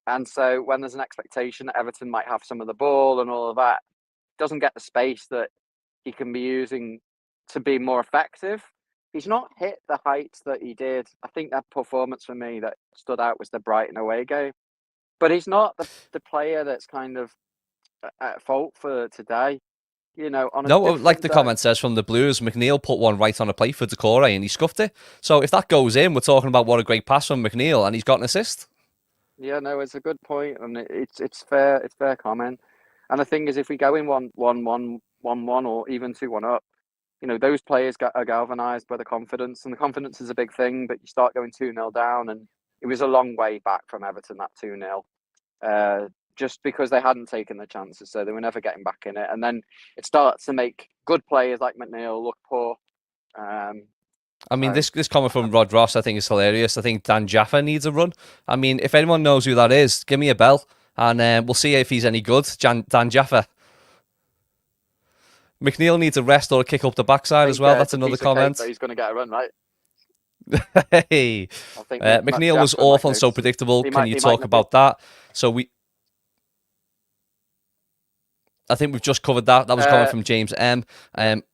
Speaker 4: And so when there's an expectation that Everton might have some of the ball and all of that, doesn't get the space that he can be using to be more effective. He's not hit the heights that he did. I think that performance for me that stood out was the Brighton away game. But he's not the player that's kind of at fault for today.
Speaker 1: Like the comment says from the Blues, McNeil put one right on a plate for Decore and he scuffed it. So if that goes in, we're talking about what a great pass from McNeil, and he's got an assist.
Speaker 4: Yeah, no, it's a good point, and it's fair. It's fair comment. And the thing is, if we go in 1-1 or even 2-1 up, those players are galvanised by the confidence, and the confidence is a big thing. But you start going 2-0 down, and it was a long way back from Everton, that 2-0, just because they hadn't taken the chances, so they were never getting back in it. And then it starts to make good players like McNeil look poor.
Speaker 1: This comment from Rod Ross, I think, is hilarious. I think Dan Jaffa needs a run. I mean, if anyone knows who that is, give me a bell, and we'll see if he's any good. Dan Jaffa. McNeil needs a rest or a kick up the backside as well. That's another comment.
Speaker 4: He's going to get a run, right?
Speaker 1: Hey, McNeil was awful and so predictable. Can you talk about that? I think we've just covered that. That was a comment from James M.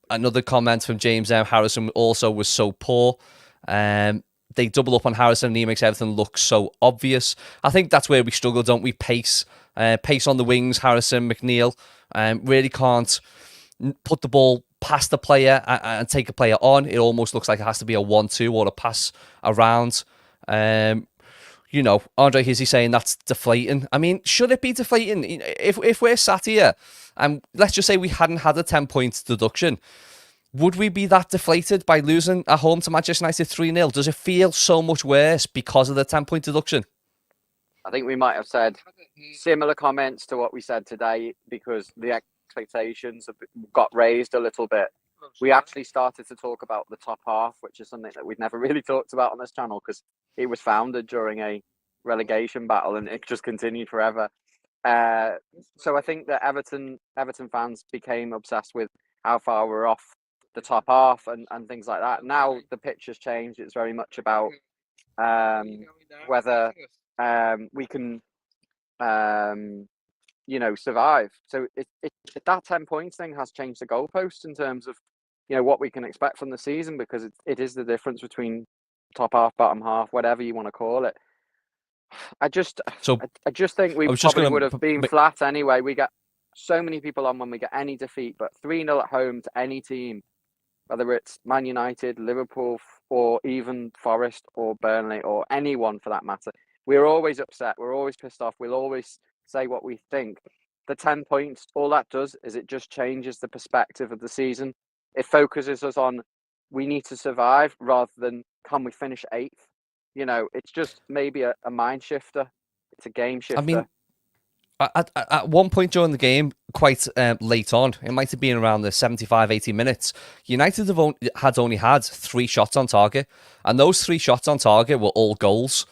Speaker 1: Another comment from James M. Harrison also was so poor. They double up on Harrison and he makes everything look so obvious. I think that's where we struggle, don't we? Pace on the wings. Harrison, McNeil really can't put the ball past the player and take a player on. It almost looks like it has to be a 1-2 or a pass around. Andre Hizzy saying that's deflating. I mean, should it be deflating? If we're sat here and let's just say we hadn't had a 10-point deduction, would we be that deflated by losing at home to Manchester United 3-0? Does it feel so much worse because of the 10-point deduction?
Speaker 4: I think we might have said similar comments to what we said today, because the expectations have got raised a little bit. We actually started to talk about the top half, which is something that we've never really talked about on this channel because it was founded during a relegation battle and it just continued forever. So I think that Everton fans became obsessed with how far we're off the top half and things like that. Now the pitch has changed. It's very much about whether we can survive. So that 10 points thing has changed the goalposts in terms of what we can expect from the season, because it is the difference between top half, bottom half, whatever you want to call it. I just think we probably would have been flat anyway. We get so many people on when we get any defeat, but 3-0 at home to any team whether it's Man United, Liverpool, or even Forest or Burnley or anyone for that matter. We're always upset. We're always pissed off. We'll always say what we think. The 10 points, all that does is it just changes the perspective of the season. It focuses us on we need to survive rather than can we finish 8th. It's just maybe a mind shifter. It's a game shifter.
Speaker 1: I mean, at one point during the game, quite late on, it might have been around the 75, 80 minutes, United had only had 3 shots on target, and those 3 shots on target were all goals.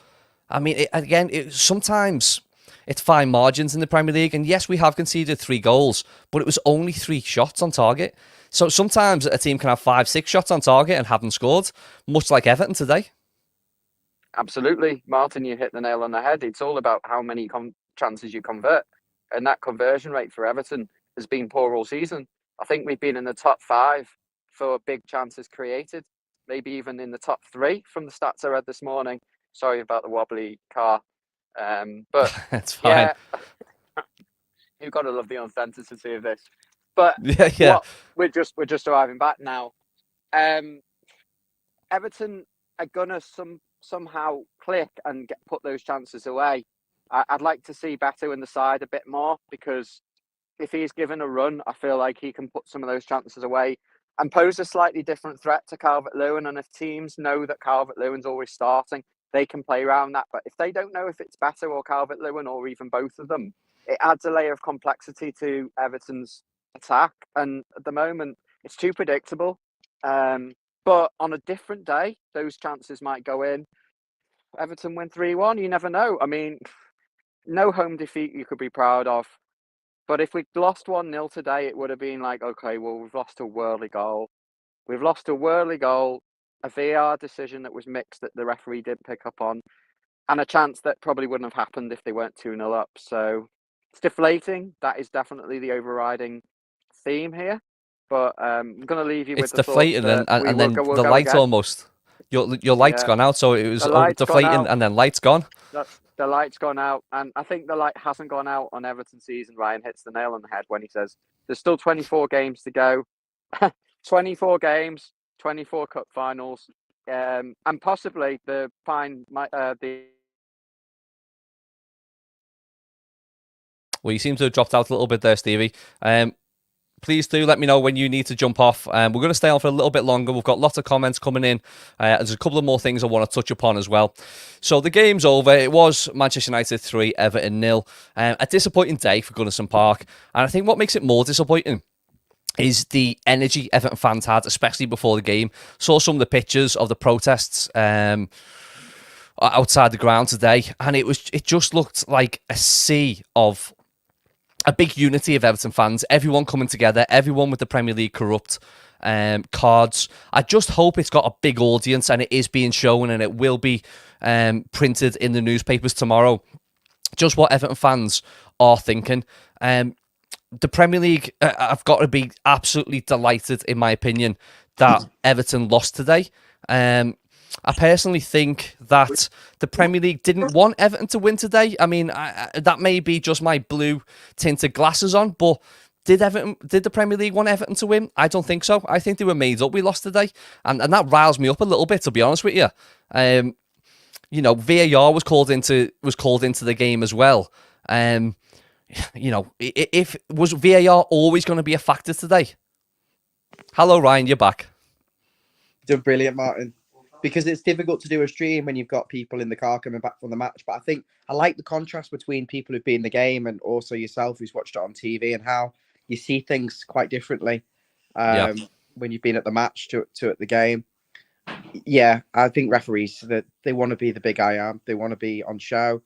Speaker 1: I mean, sometimes it's fine margins in the Premier League, and yes, we have conceded 3 goals, but it was only 3 shots on target. So sometimes a team can have 5, 6 shots on target and haven't scored, much like Everton today.
Speaker 4: Absolutely, Martin, you hit the nail on the head. It's all about how many chances you convert, and that conversion rate for Everton has been poor all season. I think we've been in the top 5 for big chances created, maybe even in the top 3 from the stats I read this morning. Sorry about the wobbly car, but
Speaker 1: It's fine.
Speaker 4: Yeah, you've got to love the authenticity of this. But
Speaker 1: yeah.
Speaker 4: We're just arriving back now. Everton are gonna somehow click and put those chances away. I'd like to see Beto in the side a bit more, because if he's given a run, I feel like he can put some of those chances away and pose a slightly different threat to Calvert-Lewin. And if teams know that Calvert-Lewin's always starting, they can play around that. But if they don't know if it's Beto or Calvert-Lewin or even both of them, it adds a layer of complexity to Everton's attack. And at the moment, it's too predictable. But on a different day, those chances might go in. Everton win 3-1. You never know. I mean, no home defeat you could be proud of. But if we'd lost 1-0 today, it would have been like, okay, well, we've lost a worldly goal. We've lost a worldly goal, a VAR decision that was mixed that the referee did pick up on, and a chance that probably wouldn't have happened if they weren't 2-0 up. So it's deflating. That is definitely the overriding theme here. But I'm going to leave you with the
Speaker 1: deflating,
Speaker 4: thoughts that
Speaker 1: and then
Speaker 4: we'll
Speaker 1: the
Speaker 4: go
Speaker 1: light's
Speaker 4: again.
Speaker 1: almost... Your light's gone out, so it was deflating and then light's gone.
Speaker 4: The light's gone out, and I think the light hasn't gone out on Everton season. Ryan hits the nail on the head when he says there's still 24 games to go. 24 games, 24 cup finals, and possibly the
Speaker 1: Well, you seem to have dropped out a little bit there, Stevie. Please do let me know when you need to jump off. We're going to stay on for a little bit longer. We've got lots of comments coming in. There's a couple of more things I want to touch upon as well. So the game's over. It was Manchester United 3, Everton 0. A disappointing day for Goodison Park. And I think what makes it more disappointing is the energy Everton fans had, especially before the game. Saw some of the pictures of the protests outside the ground today, and it just looked like a sea of a big unity of Everton fans, everyone coming together, everyone with the Premier League corrupt cards. I just hope it's got a big audience and it is being shown and it will be printed in the newspapers tomorrow. Just what Everton fans are thinking. The Premier League, I've got to be absolutely delighted, in my opinion, that Everton lost today. I personally think that the Premier League didn't want Everton to win today. I mean, that may be just my blue tinted glasses on, but did the Premier League want Everton to win? I don't think so. I think they were made up. We lost today, and that riles me up a little bit, to be honest with you. VAR was called into the game as well. If was VAR always going to be a factor today? Hello, Ryan, you're back.
Speaker 2: Done brilliant, Martin. Because it's difficult to do a stream when you've got people in the car coming back from the match. But I think I like the contrast between people who've been in the game and also yourself who's watched it on TV, and how you see things quite differently when you've been at the match to at the game. Yeah, I think referees, that they want to be the big I am. They want to be on show.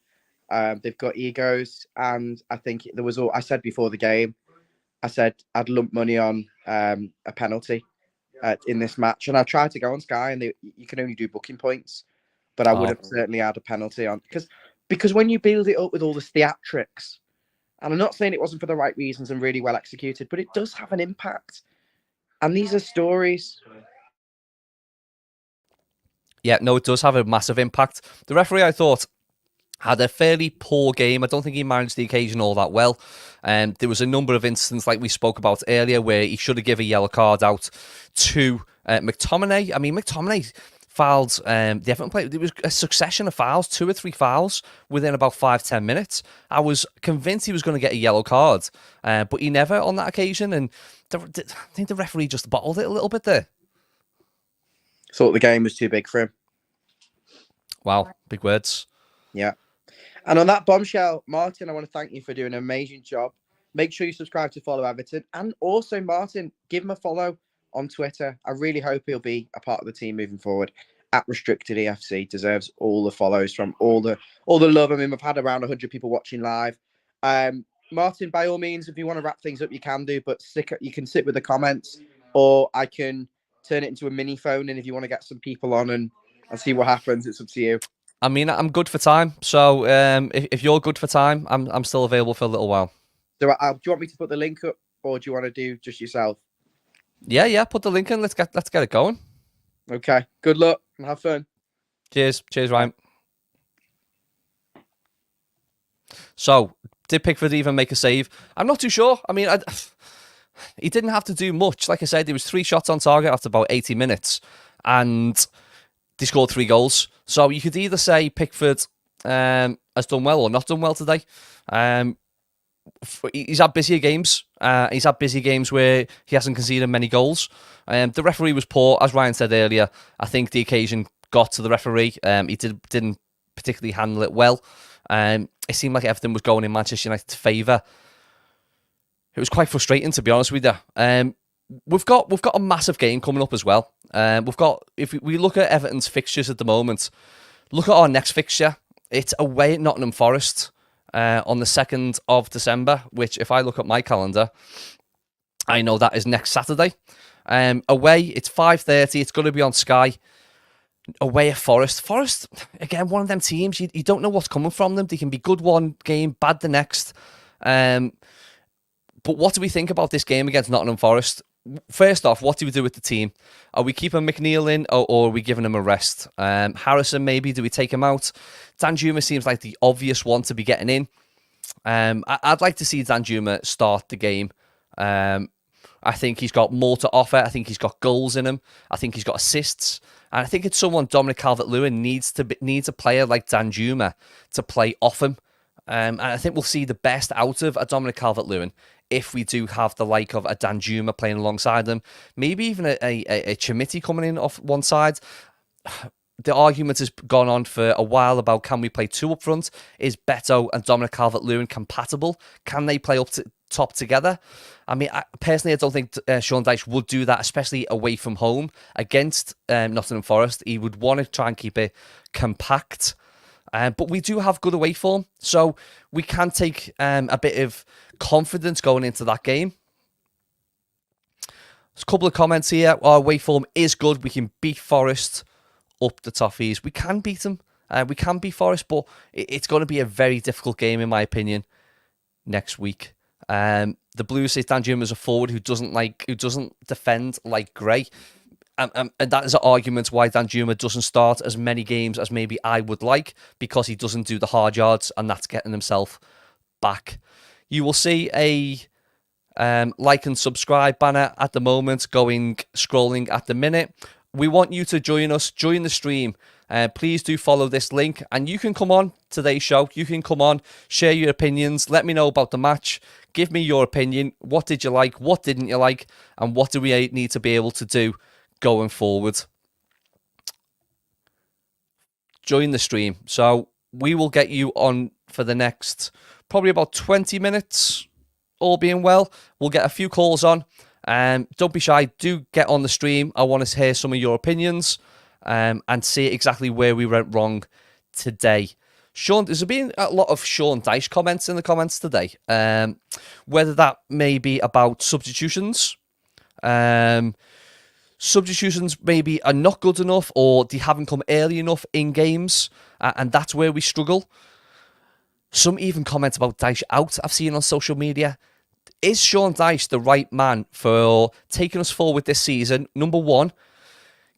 Speaker 2: They've got egos. And I think I said before the game, I said I'd lump money on a penalty in this match, and I tried to go on Sky, and you can only do booking points, but I would have certainly had a penalty on, because when you build it up with all the theatrics, and I'm not saying it wasn't for the right reasons and really well executed, but it does have an impact, and these are stories.
Speaker 1: Yeah, no, it does have a massive impact. The referee, I thought, had a fairly poor game. I don't think he managed the occasion all that well. There was a number of instances, like we spoke about earlier, where he should have given a yellow card out to McTominay, McTominay fouled the Everton player. There was a succession of fouls, 2 or 3 fouls within about 5-10 minutes. I was convinced he was going to get a yellow card, but he never on that occasion. And I think the referee just bottled it a little bit there.
Speaker 2: Thought the game was too big for him.
Speaker 1: Wow, big words.
Speaker 2: Yeah. And on that bombshell, Martin, I want to thank you for doing an amazing job. Make sure you subscribe to Follow Everton. And also, Martin, give him a follow on Twitter. I really hope he'll be a part of the team moving forward. At Restricted EFC deserves all the follows from all the love. I mean, we've had around 100 people watching live. Martin, by all means, if you want to wrap things up, you can do, but you can sit with the comments, or I can turn it into a mini phone. And if you want to get some people on and see what happens, it's up to you.
Speaker 1: I mean, I'm good for time. So if you're good for time, I'm still available for a little while.
Speaker 2: So do you want me to put the link up, or do you want to do just yourself?
Speaker 1: Yeah. Put the link in. Let's get it going.
Speaker 2: Okay. Good luck and have fun.
Speaker 1: Cheers, Ryan. So, did Pickford even make a save? I'm not too sure. I mean, he didn't have to do much. Like I said, there was 3 shots on target after about 80 minutes, and they scored 3 goals. So you could either say Pickford has done well or not done well today. He's had busier games. He's had busy games where he hasn't conceded many goals. The referee was poor, as Ryan said earlier. I think the occasion got to the referee. He didn't particularly handle it well. It seemed like everything was going in Manchester United's favour. It was quite frustrating, to be honest with you. We've got a massive game coming up as well. If we look at Everton's fixtures at the moment, look at our next fixture. It's away at Nottingham Forest on the 2nd of December, which if I look at my calendar, I know that is next Saturday. Away, it's 5:30. It's going to be on Sky. Away at Forest. Forest, again, one of them teams, you don't know what's coming from them. They can be good one game, bad the next. But what do we think about this game against Nottingham Forest? First off, what do we do with the team? Are we keeping McNeil in, or are we giving him a rest? Harrison, maybe, do we take him out? Danjuma seems like the obvious one to be getting in. I'd like to see Danjuma start the game. I think he's got more to offer. I think he's got goals in him. I think he's got assists. And I think it's someone Dominic Calvert-Lewin needs a player like Danjuma to play off him. And I think we'll see the best out of a Dominic Calvert-Lewin if we do have the like of a Danjuma playing alongside them. Maybe even a Chimiti coming in off one side. The argument has gone on for a while about, can we play 2 up front? Is Beto and Dominic Calvert-Lewin compatible? Can they play up to top together? I mean, personally, I don't think Sean Dyche would do that, especially away from home against Nottingham Forest. He would want to try and keep it compact. But we do have good away form, so we can take a bit of confidence going into that game. There's a couple of comments here. Our away form is good. We can beat Forest up the Toffees. We can beat them. We can beat Forest, but it's going to be a very difficult game, in my opinion, next week. The Blues say Danjuma is a forward who doesn't defend like Gray. And that is an argument why Danjuma doesn't start as many games as maybe I would like, because he doesn't do the hard yards, and that's getting himself back. You will see a like and subscribe banner at the moment scrolling at the minute. We want you to join us, join the stream. Please do follow this link, and you can come on today's show. You can come on, share your opinions, let me know about the match, give me your opinion. What did you like? What didn't you like? And what do we need to be able to do going forward? Join the stream. So we will get you on for the next probably about 20 minutes, all being well. We'll get a few calls on. Don't be shy. Do get on the stream. I want to hear some of your opinions and see exactly where we went wrong today. Sean, there's been a lot of Sean Dyche comments in the comments today. Whether that may be about substitutions. Substitutions maybe are not good enough, or they haven't come early enough in games, and that's where we struggle. Some even comments about Dyche out I've seen on social media. Is Sean Dyche the right man for taking us forward this season? Number one,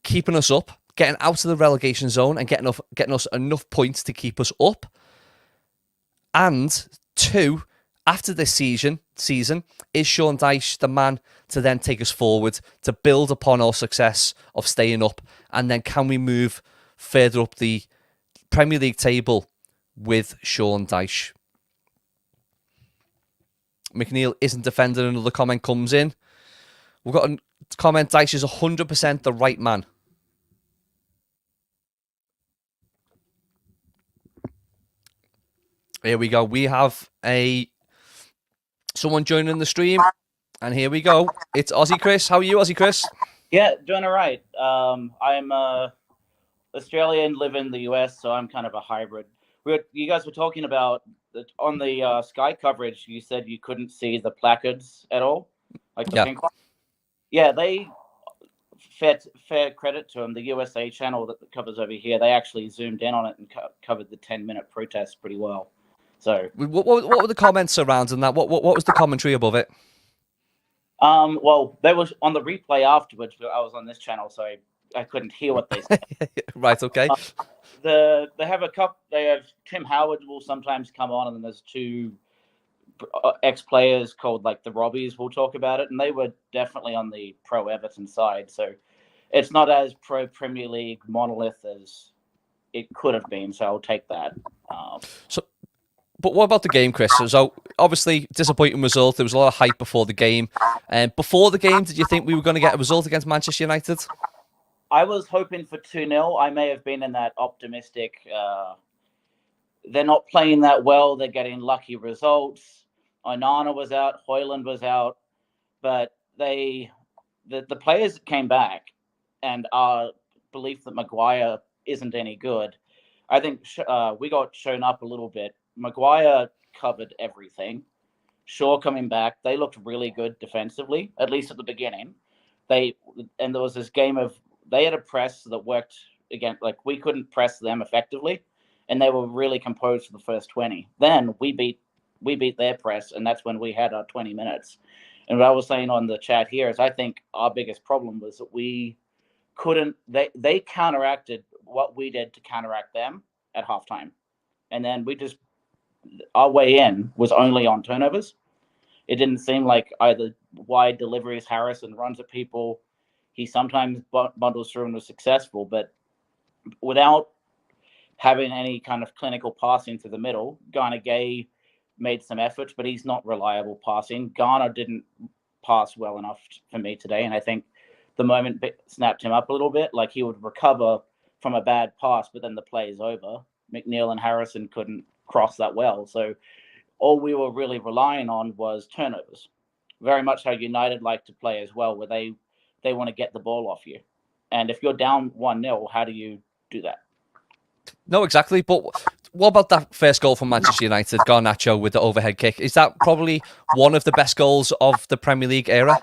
Speaker 1: keeping us up, getting out of the relegation zone and getting us enough points to keep us up. And 2, after this season, is Sean Dyche the man to then take us forward, to build upon our success of staying up, and then can we move further up the Premier League table with Sean Dyche? McNeil isn't defending. Another comment comes in. We've got a comment, Dyche is 100% the right man. Here we go. We have someone joining the stream. And here we go. It's Aussie Chris. How are you, Aussie Chris?
Speaker 5: Yeah, doing all right. I'm Australian, live in the US, so I'm kind of a hybrid. You guys were talking about on the Sky coverage. You said you couldn't see the placards at all, like the pink one. Yeah, they fair credit to them. The USA channel that covers over here, they actually zoomed in on it and covered the 10-minute protest pretty well. So,
Speaker 1: what were the comments surrounding that? What was the commentary above it?
Speaker 5: Well, they was on the replay afterwards, but I was on this channel, so I couldn't hear what they said.
Speaker 1: Right, okay.
Speaker 5: They have Tim Howard will sometimes come on, and then there's two ex-players called like the Robbies will talk about it, and they were definitely on the pro Everton side. So it's not as pro Premier League monolith as it could have been. So I'll take that.
Speaker 1: But what about the game, Chris? So obviously, disappointing result. There was a lot of hype before the game. Before the game, did you think we were going to get a result against Manchester United?
Speaker 5: I was hoping for 2-0. I may have been in that optimistic. They're not playing that well. They're getting lucky results. Onana was out. Højlund was out. But the players came back, and our belief that Maguire isn't any good, I think we got shown up a little bit. Maguire covered everything. Shaw coming back, they looked really good defensively, at least at the beginning. There was this game of they had a press that worked again, like we couldn't press them effectively, and they were really composed for the first 20. Then we beat their press, and that's when we had our 20 minutes. And what I was saying on the chat here is I think our biggest problem was that we couldn't. They counteracted what we did to counteract them at halftime, and then our way in was only on turnovers. It didn't seem like either wide deliveries, Harrison runs at people. He sometimes bundles through and was successful, but without having any kind of clinical passing through the middle, Garner Gay made some efforts, but he's not reliable passing. Garner didn't pass well enough for me today, and I think the moment snapped him up a little bit, like he would recover from a bad pass, but then the play is over. McNeil and Harrison couldn't cross that well. So all we were really relying on was turnovers. Very much how United like to play as well, where they want to get the ball off you. And if you're down 1-0, how do you do that?
Speaker 1: No, exactly. But what about that first goal from Manchester United, Garnacho with the overhead kick? Is that probably one of the best goals of the Premier League era?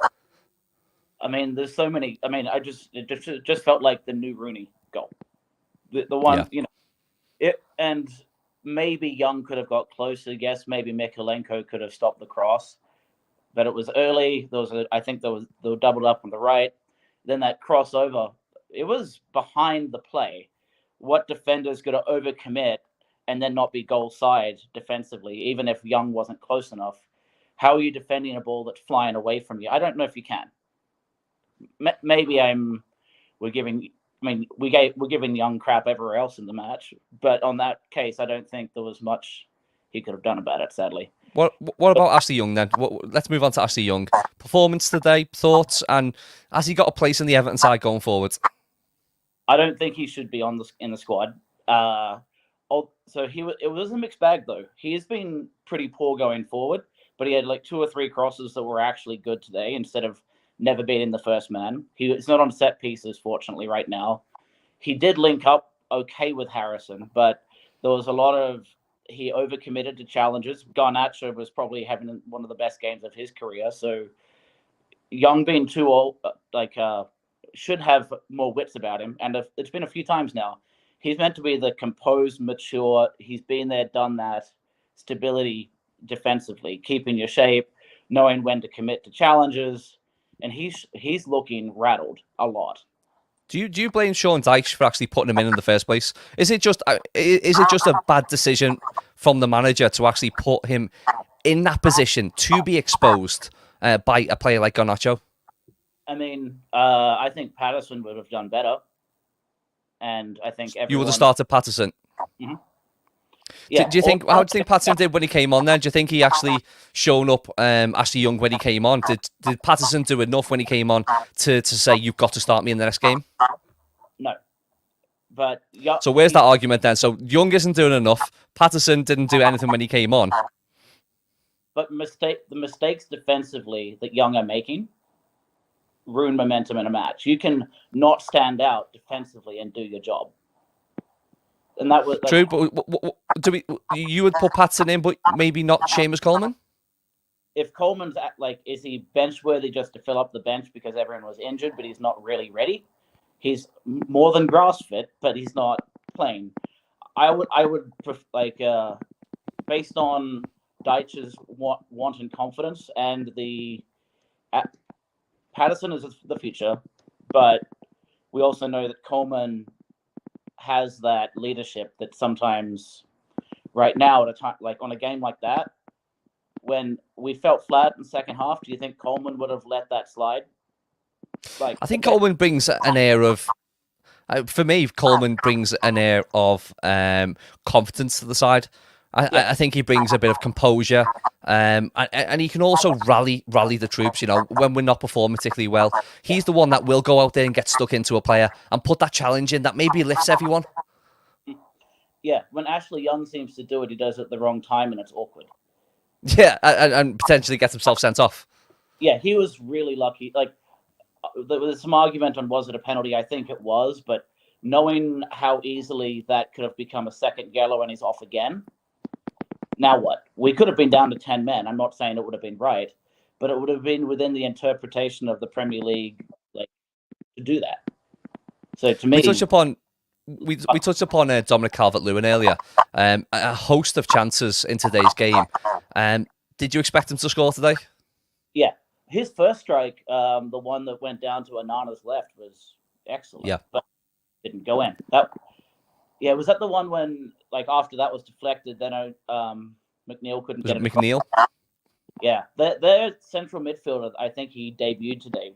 Speaker 5: I mean, there's so many. I mean, it just felt like the new Rooney goal. The one, and maybe Young could have got closer. Yes, maybe Mikalenko could have stopped the cross, but it was early. They were doubled up on the right. Then that crossover, it was behind the play. What defender's going to overcommit and then not be goal side defensively, even if Young wasn't close enough? How are you defending a ball that's flying away from you? I don't know if you can. Maybe we're giving Young crap everywhere else in the match, but on that case, I don't think there was much he could have done about it, sadly.
Speaker 1: What about Ashley Young then? Let's move on to Ashley Young. Performance today, thoughts, and has he got a place in the Everton side going forward?
Speaker 5: I don't think he should be in the squad. So it was a mixed bag though. He has been pretty poor going forward, but he had like 2 or 3 crosses that were actually good today instead of never being the first man. He's not on set pieces, fortunately, right now. He did link up okay with Harrison, but there was a lot of he overcommitted to challenges. Garnacho was probably having one of the best games of his career. So Young being too old, should have more wits about him. And it's been a few times now. He's meant to be the composed, mature. He's been there, done that. Stability defensively, keeping your shape, knowing when to commit to challenges. And he's looking rattled a lot.
Speaker 1: Do you blame Sean Dyche for actually putting him in the first place? Is it just a bad decision from the manager to actually put him in that position to be exposed by a player like Garnacho?
Speaker 5: I mean, I think Patterson would have done better, and I think everyone.
Speaker 1: You would have started Patterson.
Speaker 5: Mm-hmm. Yeah.
Speaker 1: Do you think? How do you think Patterson did when he came on? Then do you think he actually shown up Ashley Young when he came on? Did Patterson do enough when he came on to say you've got to start me in the next game?
Speaker 5: No. But
Speaker 1: so where's that argument then? So Young isn't doing enough. Patterson didn't do anything when he came on.
Speaker 5: But the mistakes defensively that Young are making ruin momentum in a match. You can not stand out defensively and do your job. And that was
Speaker 1: true. But you would put Patterson in, but maybe not Seamus Coleman?
Speaker 5: If Coleman's is he bench worthy just to fill up the bench because everyone was injured, but he's not really ready? He's more than grass fit, but he's not playing. I would based on Deitch's want and confidence, and Patterson is the future, but we also know that Coleman has that leadership that sometimes, right now at a time on a game like that, when we felt flat in the second half, do you think Coleman would have let that slide?
Speaker 1: I think Coleman brings an air of, for me, Coleman brings an air of confidence to the side. I think he brings a bit of composure, and he can also rally the troops. When we're not performing particularly well, he's the one that will go out there and get stuck into a player and put that challenge in that maybe lifts everyone.
Speaker 5: Yeah, when Ashley Young seems to do it, he does it at the wrong time, and it's awkward.
Speaker 1: Yeah, and potentially gets himself sent off.
Speaker 5: Yeah, he was really lucky. There was some argument on was it a penalty. I think it was, but knowing how easily that could have become a second yellow and he's off again. Now what? We could have been down to 10 men. I'm not saying it would have been right, but it would have been within the interpretation of the Premier League to do that. So to me,
Speaker 1: we touched upon Dominic Calvert-Lewin earlier. A host of chances in today's game. Did you expect him to score today?
Speaker 5: Yeah, his first strike, the one that went down to Onana's left, was excellent.
Speaker 1: Yeah,
Speaker 5: but didn't go in. Was that the one when after that was deflected, then McNeil couldn't get it?
Speaker 1: McNeil?
Speaker 5: Yeah, their central midfielder, I think he debuted today,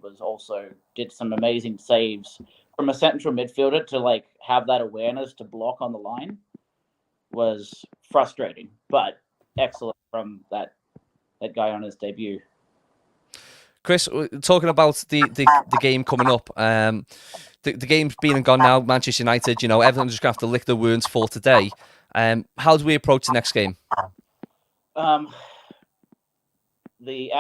Speaker 5: did some amazing saves. From a central midfielder to have that awareness to block on the line was frustrating, but excellent from that guy on his debut.
Speaker 1: Chris, talking about the game coming up, the game's been and gone now. Manchester United, everyone's just going to have to lick their wounds for today. How do we approach the next game?
Speaker 5: The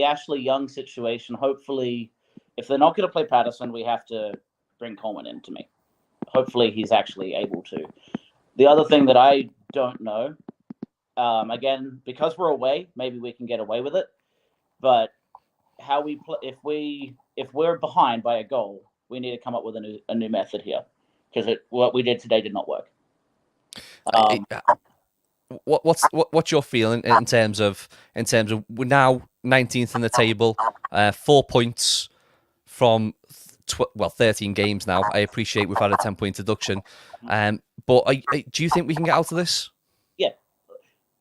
Speaker 5: Ashley Young situation, hopefully, if they're not going to play Patterson, we have to bring Coleman in to me. Hopefully he's actually able to. The other thing that I don't know, again, because we're away, maybe we can get away with it, but how we play, if we're behind by a goal, we need to come up with a new method here, because what we did today did not work.
Speaker 1: What's your feeling in terms of we're now 19th in the table, 4 points from 13 games now. I appreciate we've had a 10-point deduction, but do you think we can get out of this?
Speaker 5: Yeah,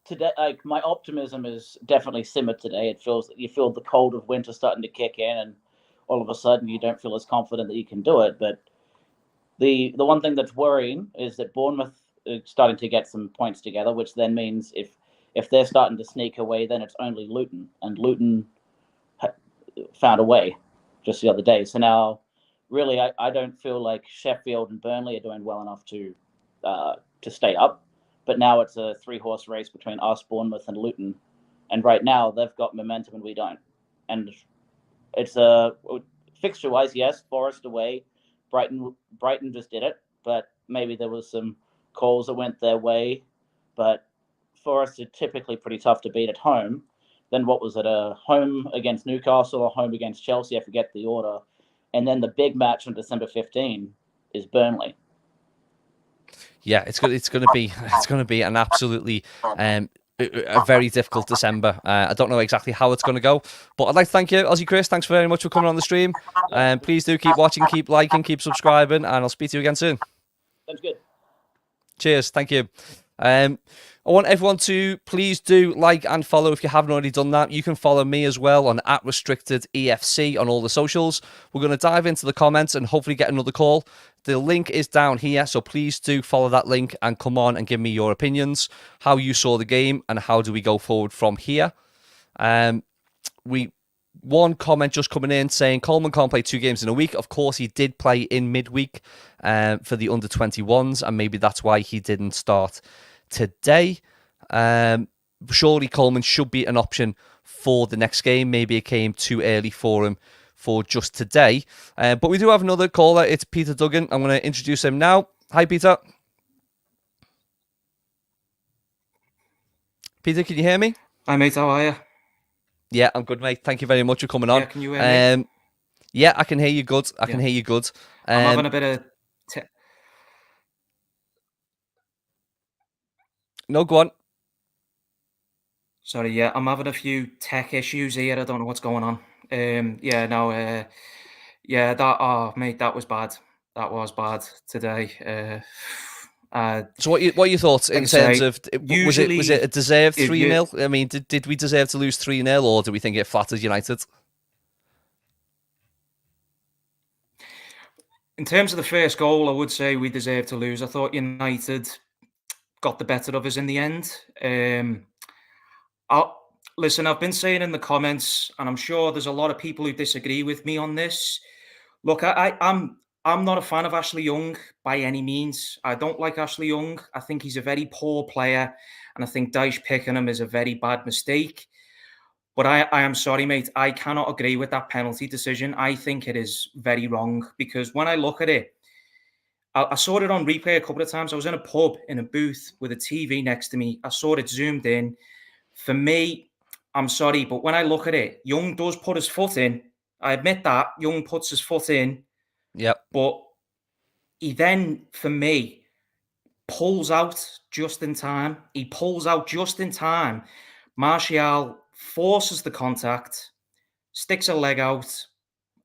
Speaker 5: today, my optimism is definitely simmered today. It feels that you feel the cold of winter starting to kick in, and all of a sudden you don't feel as confident that you can do it. But the one thing that's worrying is that Bournemouth are starting to get some points together, which then means if they're starting to sneak away, then it's only Luton, and Luton found a way just the other day. So now, really, I don't feel like Sheffield and Burnley are doing well enough to stay up. But now it's a 3-horse race between us, Bournemouth, and Luton. And right now, they've got momentum and we don't. And it's fixture-wise, yes, Forest away. Brighton just did it, but maybe there was some calls that went their way. But Forest are typically pretty tough to beat at home. Then what was it, a home against Newcastle or home against Chelsea? I forget the order. And then the big match on December 15 is Burnley.
Speaker 1: Yeah, it's going to be an absolutely a very difficult December. I don't know exactly how it's going to go, but I'd like to thank you, Aussie Chris. Thanks very much for coming on the stream. Please do keep watching, keep liking, keep subscribing, and I'll speak to you again soon.
Speaker 5: Sounds good.
Speaker 1: Cheers. Thank you. I want everyone to please do like and follow if you haven't already done that. You can follow me as well on @RestrictedEFC on all the socials. We're going to dive into the comments and hopefully get another call. The link is down here, so please do follow that link and come on and give me your opinions, how you saw the game, and how do we go forward from here. One comment just coming in saying Coleman can't play 2 games in a week. Of course, he did play in midweek for the under-21s, and maybe that's why he didn't start today. Surely Coleman should be an option for the next game. Maybe it came too early for him for just today. But we do have another caller. It's Peter Duggan. I'm going to introduce him now. Hi, Peter. Peter, can you hear me?
Speaker 6: Hi, mate. How are you?
Speaker 1: Yeah, I'm good, mate. Thank you very much for coming on.
Speaker 6: Yeah, can you hear me?
Speaker 1: Yeah, I can hear you good. I can hear you good.
Speaker 6: I'm having a bit of...
Speaker 1: No, go on.
Speaker 6: Sorry, yeah, I'm having a few tech issues here. I don't know what's going on. Mate, that was bad. That was bad today.
Speaker 1: So what are your thoughts in terms of was it a deserved 3-0? I mean, did we deserve to lose 3-0, or do we think it flatters United?
Speaker 6: In terms of the first goal, I would say we deserved to lose. I thought United got the better of us in the end. Listen, I've been saying in the comments, and I'm sure there's a lot of people who disagree with me on this. Look, I'm not a fan of Ashley Young by any means. I don't like Ashley Young. I think he's a very poor player, and I think Dyche picking him is a very bad mistake. But I am sorry, mate. I cannot agree with that penalty decision. I think it is very wrong, because when I look at it, I saw it on replay a couple of times. I was in a pub in a booth with a TV next to me. I saw it zoomed in. For me, I'm sorry, but when I look at it, Young does put his foot in. I admit that. Young puts his foot in.
Speaker 1: Yep.
Speaker 6: But he then, for me, pulls out just in time. He pulls out just in time. Martial forces the contact, sticks a leg out,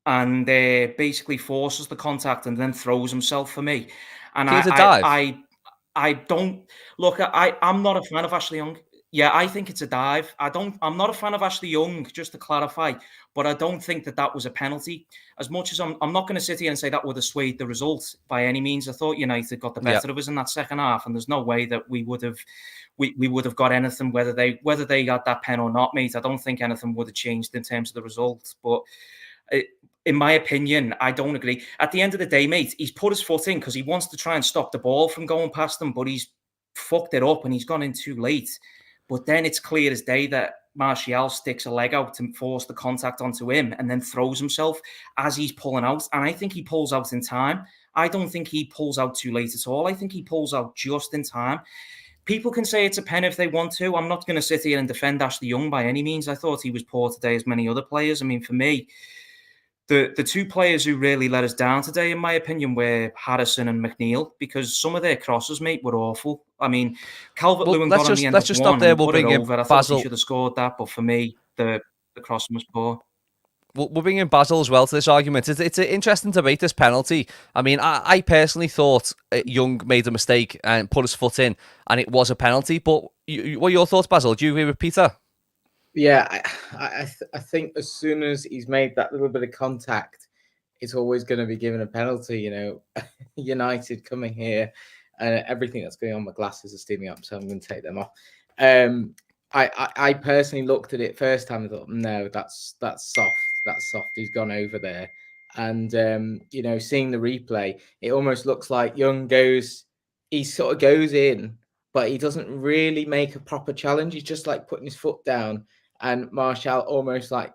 Speaker 6: and basically forces the contact and then throws himself for me. And I don't look. I'm not a fan of Ashley Young. Yeah, I think it's a dive. I'm not a fan of Ashley Young, just to clarify, but I don't think that was a penalty. As much as I'm not going to sit here and say that would have swayed the result by any means. I thought United got the better of us in that second half, and there's no way that we would have got anything whether they got that pen or not, mate. I don't think anything would have changed in terms of the result. But in my opinion, I don't agree. At the end of the day, mate, he's put his foot in because he wants to try and stop the ball from going past him, but he's fucked it up and he's gone in too late. But then it's clear as day that Martial sticks a leg out to force the contact onto him and then throws himself as he's pulling out. And I think he pulls out in time. I don't think he pulls out too late at all. I think he pulls out just in time. People can say it's a pen if they want to. I'm not going to sit here and defend Ashley Young by any means. I thought he was poor today as many other players. I mean, for me, the two players who really let us down today, in my opinion, were Harrison and McNeil, because some of their crosses, mate, were awful. I mean, Calvert-Lewin got on the end of one stop there. We'll bring in Basil. I thought he should have scored that, but for me, the crossing was poor.
Speaker 1: We'll bring in Basil as well to this argument. It's an interesting debate, this penalty. I mean, I personally thought Young made a mistake and put his foot in, and it was a penalty. But what are your thoughts, Basil? Do you agree with Peter?
Speaker 3: Yeah, I think as soon as he's made that little bit of contact, it's always going to be given a penalty. You know, United coming here, and everything that's going on, my glasses are steaming up, so I'm going to take them off. I personally looked at it first time and thought, no, that's soft. That's soft. He's gone over there. And, seeing the replay, it almost looks like Young he sort of goes in, but he doesn't really make a proper challenge. He's just like putting his foot down, and Martial almost like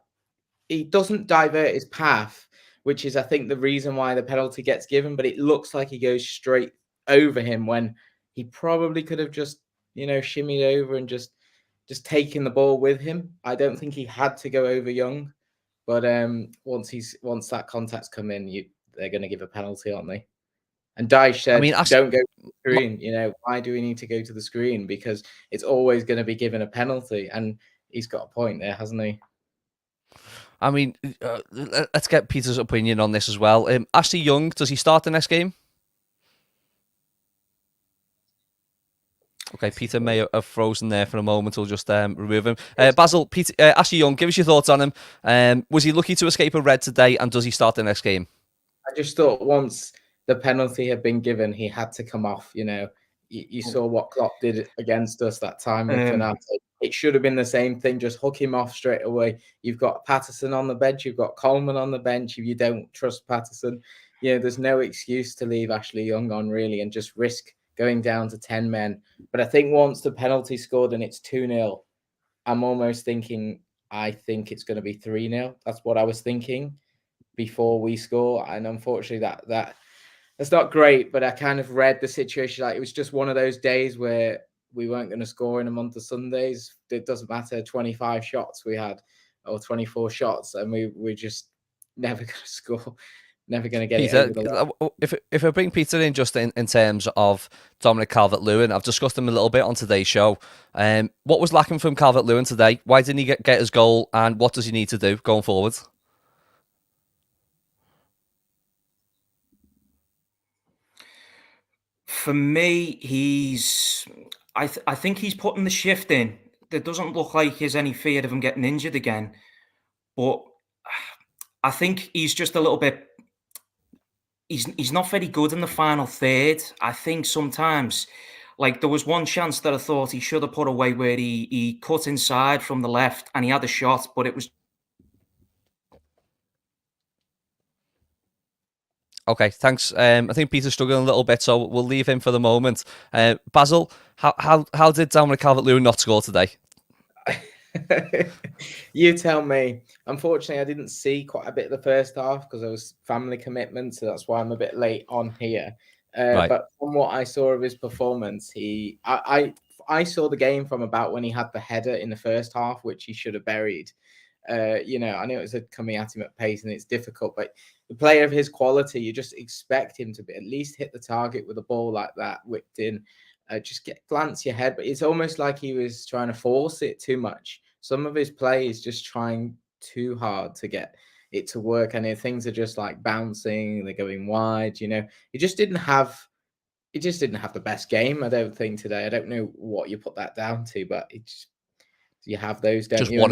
Speaker 3: he doesn't divert his path, which is, I think, the reason why the penalty gets given. But it looks like he goes straight over him when he probably could have just, shimmied over and just taken the ball with him. I don't think he had to go over Young, but once that contact's come in, they're going to give a penalty, aren't they? And Dyche said, don't go to the screen. Why do we need to go to the screen? Because it's always going to be given a penalty. And he's got a point there, hasn't he?
Speaker 1: I mean, let's get Peter's opinion on this as well. Ashley Young, does he start the next game? Okay, Peter may have frozen there for a moment. We'll just remove him. Basil, Peter, Ashley Young, give us your thoughts on him. Was he lucky to escape a red today, and does he start the next game?
Speaker 3: I just thought once the penalty had been given, he had to come off. You saw what Klopp did against us that time with Konate. It should have been the same thing. Just hook him off straight away. You've got Patterson on the bench. You've got Coleman on the bench. If you don't trust Patterson, there's no excuse to leave Ashley Young on really and just risk going down to 10 men. But I think once the penalty scored and it's 2-0, I'm almost thinking, I think it's going to be 3-0. That's what I was thinking before we score. And unfortunately, that's not great. But I kind of read the situation like it was just one of those days where we weren't going to score in a month of Sundays. It doesn't matter 25 shots we had or 24 shots, and we're just never going to score. Never going to get
Speaker 1: Peter,
Speaker 3: it over the line.
Speaker 1: If I bring Peter in just in terms of Dominic Calvert-Lewin, I've discussed him a little bit on today's show. What was lacking from Calvert-Lewin today? Why didn't he get his goal? And what does he need to do going forward?
Speaker 6: For me, I think he's putting the shift in. There doesn't look like there's any fear of him getting injured again. But I think he's just a little bit... He's not very good in the final third. I think sometimes, like there was one chance that I thought he should have put away where he cut inside from the left and he had a shot, but it was...
Speaker 1: Okay, thanks. I think Peter's struggling a little bit, so we'll leave him for the moment. Basil, how did Dominic Calvert-Lewin not score today?
Speaker 3: You tell me. Unfortunately, I didn't see quite a bit of the first half because I was family commitment, so that's why I'm a bit late on here.
Speaker 1: Right.
Speaker 3: But from what I saw of his performance, I saw the game from about when he had the header in the first half, which he should have buried. I know it was coming at him at pace and it's difficult, but the player of his quality, you just expect him to at least hit the target with a ball like that, whipped in. Just glance your head, but it's almost like he was trying to force it too much. Some of his play is just trying too hard to get it to work, and things are just like bouncing, they're going wide. He just didn't have the best game, I don't think, today. I don't know what you put that down to, but you have those, don't
Speaker 1: just
Speaker 3: you?
Speaker 1: one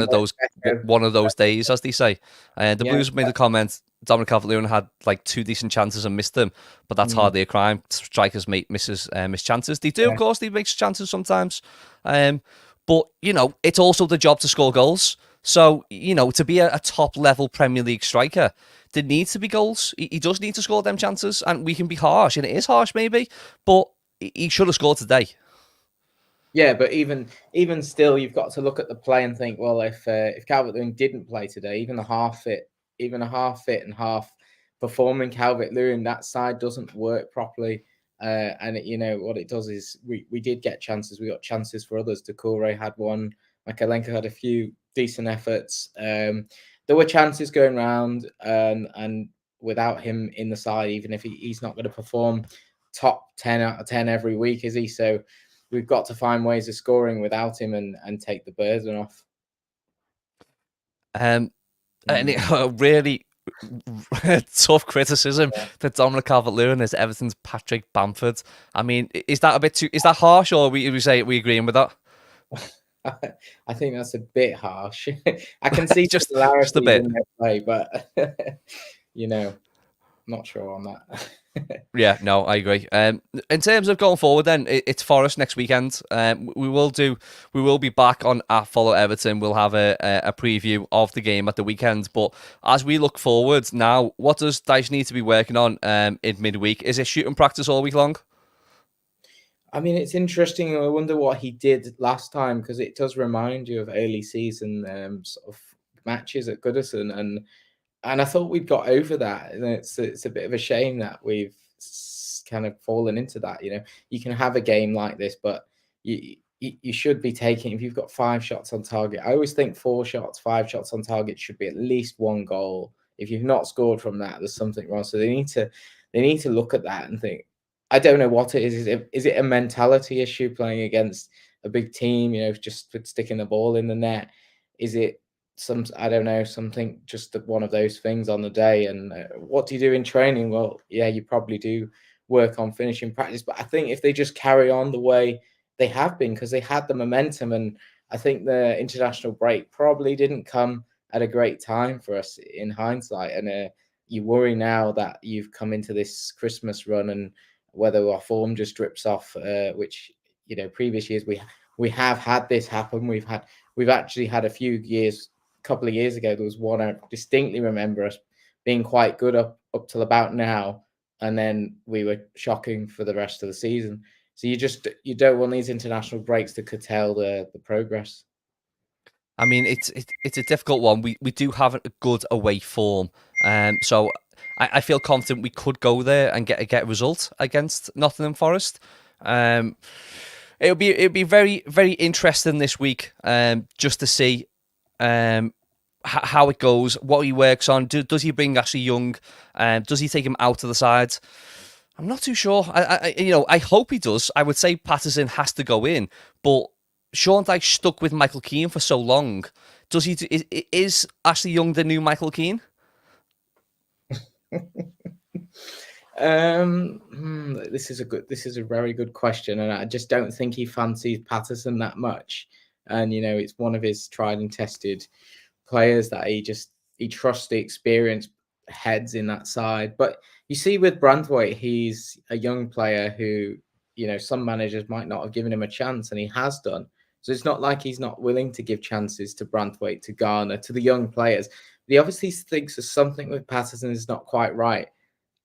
Speaker 1: of those days, as they say. The
Speaker 3: Yeah.
Speaker 1: Blues made the comment Dominic Calvert-Lewin had like 2 decent chances and missed them, but that's hardly a crime. Strikers miss chances. They do, of course, they make chances sometimes. But, it's also the job to score goals. So, to be a top-level Premier League striker, there needs to be goals. He does need to score them chances, and we can be harsh, and it is harsh maybe, but he should have scored today.
Speaker 3: Yeah, but even still, you've got to look at the play and think, well, if Calvert-Lewin didn't play today, even a half fit and half performing Calvert-Lewin, that side doesn't work properly. And what it does is we did get chances. We got chances for others. Doucouré had one. Makalenko had a few decent efforts. There were chances going round, and without him in the side, even if he's not going to perform top 10 out of 10 every week, is he? So we've got to find ways of scoring without him and take the burden off.
Speaker 1: And really tough criticism that Dominic Calvert-Lewin is Everton's Patrick Bamford. I mean, is that a bit too? Is that harsh, or we agreeing with that?
Speaker 3: I think that's a bit harsh. I can see
Speaker 1: just a bit
Speaker 3: in their play, but not sure on that.
Speaker 1: Yeah, no, I agree. In terms of going forward, then it's Forest next weekend. We will be back on at Follow Everton. We'll have a preview of the game at the weekend. But as we look forward now, what does Dyche need to be working on in midweek? Is it shooting practice all week long?
Speaker 3: I mean, it's interesting. I wonder what he did last time, because it does remind you of early season sort of matches at Goodison, and I thought we'd got over that. And it's a bit of a shame that we've kind of fallen into that. You can have a game like this, but you should be taking, if you've got 5 shots on target. I always think 4 shots, 5 shots on target should be at least 1 goal. If you've not scored from that, there's something wrong. So they need to look at that and think. I don't know what it is. Is it a mentality issue playing against a big team? Just sticking the ball in the net. Is it I don't know, something, just one of those things on the day? And what do you do in training? Well, yeah, you probably do work on finishing practice, but I think if they just carry on the way they have been, because they had the momentum. And I think the international break probably didn't come at a great time for us in hindsight. And you worry now that you've come into this Christmas run and whether our form just drips off, which, previous years we have had this happen. We've actually had a few years, a couple of years ago, there was one I distinctly remember us being quite good up till about now, and then we were shocking for the rest of the season. So you don't want these international breaks to curtail the progress.
Speaker 1: I mean, it's a difficult one. We do have a good away form, so I feel confident we could go there and get a result against Nottingham Forest. It'll be very, very interesting this week, just to see how it goes, what he works on. Does he bring Ashley Young? Does he take him out of the side? I'm not too sure. I hope he does. I would say Patterson has to go in, but Sean Dyche stuck with Michael Keane for so long. Does he? Is Ashley Young the new Michael Keane?
Speaker 3: This is a very good question, and I just don't think he fancies Patterson that much. And it's one of his tried and tested players that he trusts the experienced heads in that side. But you see with Branthwaite, he's a young player who some managers might not have given him a chance, and he has done. So it's not like he's not willing to give chances to Branthwaite, to Garner, to the young players. But he obviously thinks there's something with Patterson is not quite right.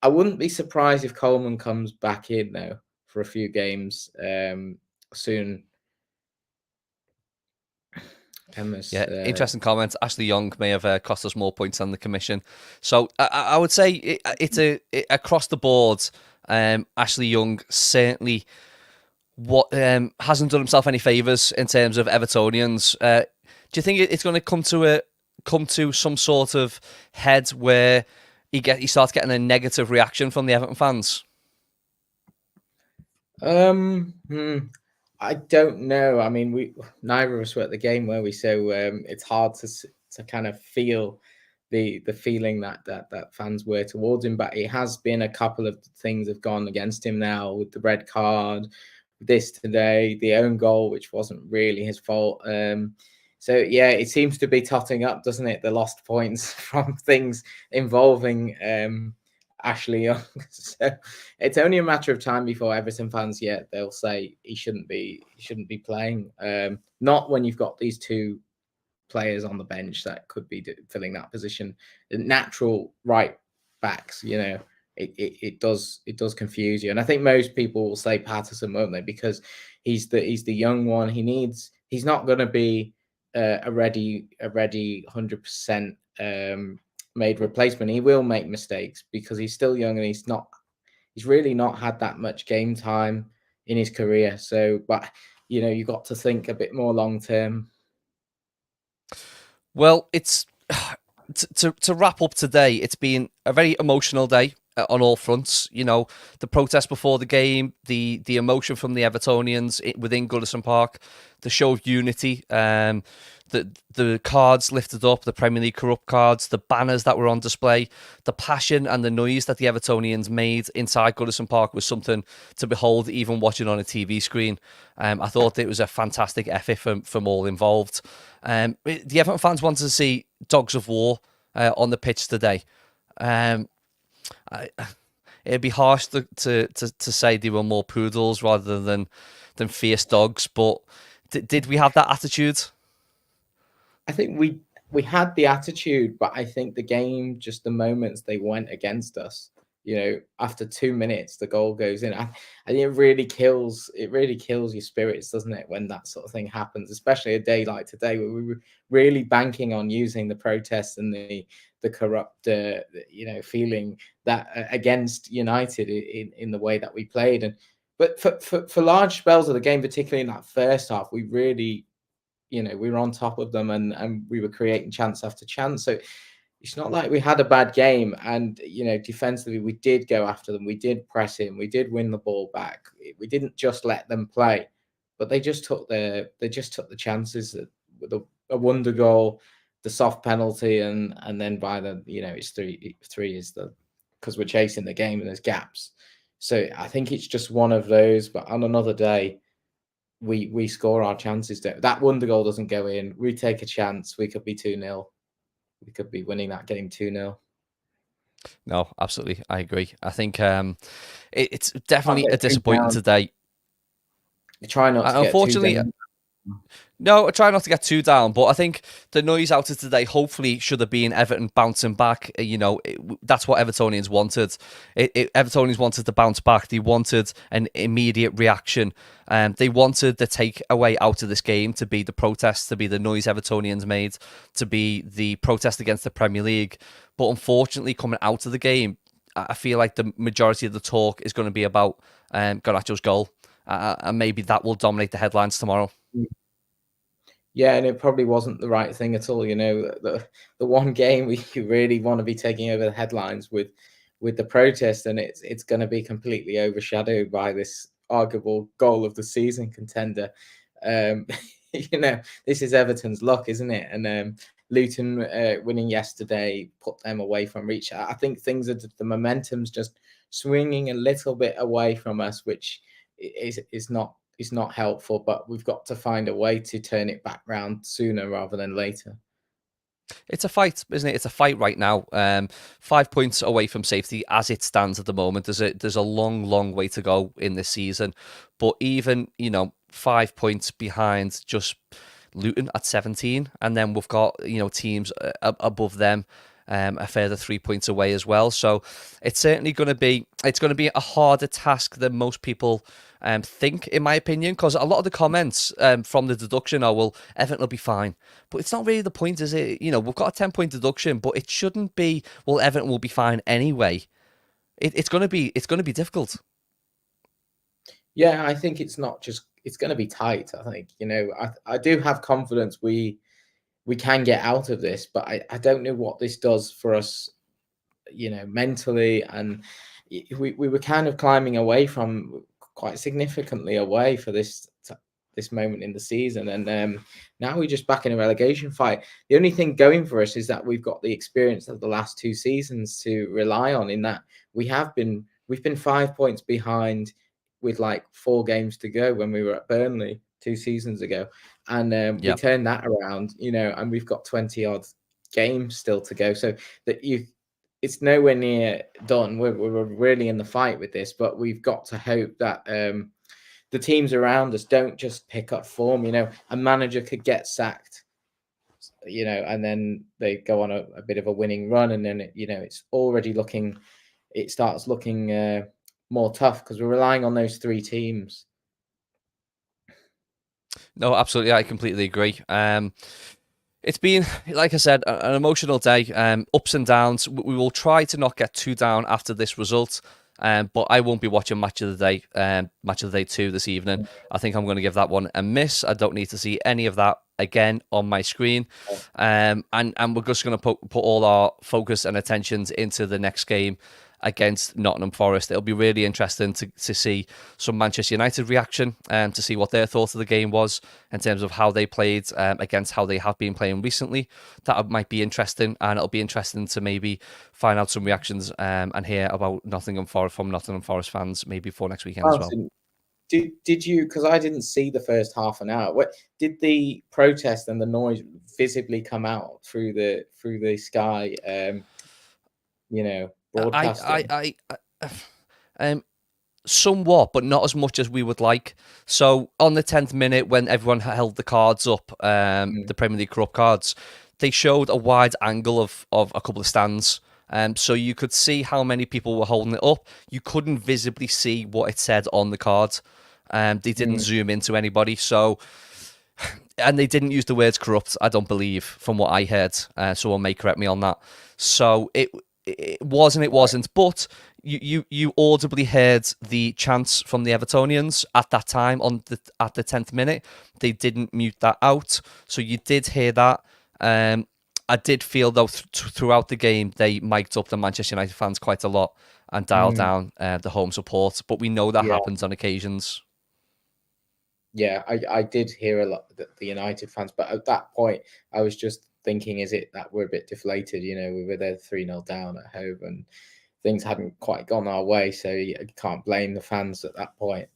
Speaker 3: I wouldn't be surprised if Coleman comes back in though for a few games soon.
Speaker 1: Interesting comments. Ashley Young may have cost us more points than the commission. So I would say it's across the board. Ashley Young certainly hasn't done himself any favours in terms of Evertonians. Do you think it's going to come to some sort of head where he starts getting a negative reaction from the Everton fans?
Speaker 3: I don't know. I mean, neither of us were at the game, were we? So it's hard to kind of feel the feeling that fans were towards him. But it has been a couple of things have gone against him now, with the red card, this today, the own goal, which wasn't really his fault. So yeah, it seems to be totting up, doesn't it? The lost points from things involving Ashley Young. So it's only a matter of time before Everton fans, they'll say he shouldn't be playing. Not when you've got these two players on the bench that could be filling that position. The natural right backs, it does confuse you. And I think most people will say Patterson, won't they? Because he's the young one. He's not going to be a ready 100% made replacement. He will make mistakes because he's still young and he's really not had that much game time in his career. So, but you got to think a bit more long term.
Speaker 1: Well, it's to wrap up today. It's been a very emotional day on all fronts. The protest before the game, the emotion from the Evertonians within Goodison Park, the show of unity, the cards lifted up, the Premier League corrupt cards, the banners that were on display, the passion and the noise that the Evertonians made inside Goodison Park was something to behold, even watching on a TV screen. I thought it was a fantastic effort from all involved. The Everton fans wanted to see dogs of war on the pitch today. It'd be harsh to say they were more poodles rather than fierce dogs, but did we have that attitude?
Speaker 3: I think we had the attitude, but I think the game, just the moments they went against us, after 2 minutes the goal goes in. I think it really kills your spirits, doesn't it, when that sort of thing happens, especially a day like today where we were really banking on using the protests and the corrupt feeling that against United in the way that we played. But for large spells of the game, particularly in that first half, we really we were on top of them and we were creating chance after chance. So it's not like we had a bad game. And, defensively, we did go after them. We did press in. We did win the ball back. We didn't just let them play, but they just took the chances with a wonder goal, the soft penalty, and then by the, it's three is because we're chasing the game and there's gaps. So I think it's just one of those, but on another day, we score our chances. That wonder goal doesn't go in. We take a chance. We could be 2-0. We could be winning that game 2-0.
Speaker 1: No, absolutely, I agree. I think it's definitely
Speaker 3: Can't
Speaker 1: a
Speaker 3: get too
Speaker 1: disappointing
Speaker 3: down.
Speaker 1: today.
Speaker 3: Try not to get too
Speaker 1: Unfortunately,
Speaker 3: down.
Speaker 1: no, I try not to get too down, but I think the noise out of today hopefully should have been Everton bouncing back. That's what Evertonians wanted. Evertonians wanted to bounce back. They wanted an immediate reaction. They wanted the takeaway out of this game to be the protest, to be the noise Evertonians made, to be the protest against the Premier League. But unfortunately, coming out of the game, I feel like the majority of the talk is going to be about Garnacho's goal. And maybe that will dominate the headlines tomorrow.
Speaker 3: Yeah, and it probably wasn't the right thing at all. The one game you really want to be taking over the headlines with the protest, and it's going to be completely overshadowed by this arguable goal of the season contender. This is Everton's luck, isn't it? And Luton winning yesterday put them away from reach. I think the momentum's just swinging a little bit away from us, which is not helpful, but we've got to find a way to turn it back round sooner rather than later.
Speaker 1: It's a fight, isn't it? It's a fight right now. 5 points away from safety as it stands at the moment. There's a long, long way to go in this season. But even, 5 points behind just Luton at 17. And then we've got, teams above them a further 3 points away as well. So it's certainly going to be a harder task than most people think, in my opinion, because a lot of the comments from the deduction are, well, Everton will be fine. But it's not really the point, is it? We've got a 10-point deduction, but it shouldn't be, well, Everton will be fine anyway. It's going to be difficult.
Speaker 3: Yeah, I think it's going to be tight. I think, I do have confidence we can get out of this, but I don't know what this does for us, mentally. And we were kind of climbing away from quite significantly away for this moment in the season. And now we're just back in a relegation fight. The only thing going for us is that we've got the experience of the last 2 seasons to rely on, in that we've been 5 points behind with like 4 games to go when we were at Burnley 2 seasons ago. And we turned that around, and we've got 20 odd games still to go. So it's nowhere near done. We're really in the fight with this, but we've got to hope that the teams around us don't just pick up form. A manager could get sacked, and then they go on a bit of a winning run, and then it starts looking more tough because we're relying on those 3 teams.
Speaker 1: No, absolutely. I completely agree. It's been, like I said, an emotional day, ups and downs. We will try to not get too down after this result, but I won't be watching Match of the Day 2 this evening. I think I'm going to give that one a miss. I don't need to see any of that again on my screen. And we're just going to put all our focus and attentions into the next game against Nottingham Forest. It'll be really interesting to see some Manchester United reaction and to see what their thought of the game was in terms of how they played against how they have been playing recently. That might be interesting, and it'll be interesting to maybe find out some reactions and hear about Nottingham Forest from Nottingham Forest fans maybe for next weekend as well.
Speaker 3: Did you? Because I didn't see the first half an hour. What did the protest and the noise visibly come out through the sky? Broadcasting.
Speaker 1: Somewhat, but not as much as we would like. So on the 10th minute, when everyone held the cards up, the Premier League Corrupt cards, they showed a wide angle of a couple of stands. So you could see how many people were holding it up. You couldn't visibly see what it said on the card. They didn't zoom into anybody. So, and they didn't use the words corrupt, I don't believe, from what I heard. Someone may correct me on that. So it was and it wasn't. But you audibly heard the chants from the Evertonians at that time at the 10th minute. They didn't mute that out. So you did hear that. I did feel, though, throughout the game, they mic'd up the Manchester United fans quite a lot and dialed down the home support. But we know that happens on occasions.
Speaker 3: Yeah, I did hear a lot of the United fans. But at that point, I was just thinking, is it that we're a bit deflated? We were there 3-0 down at home and things hadn't quite gone our way. So you can't blame the fans at that point.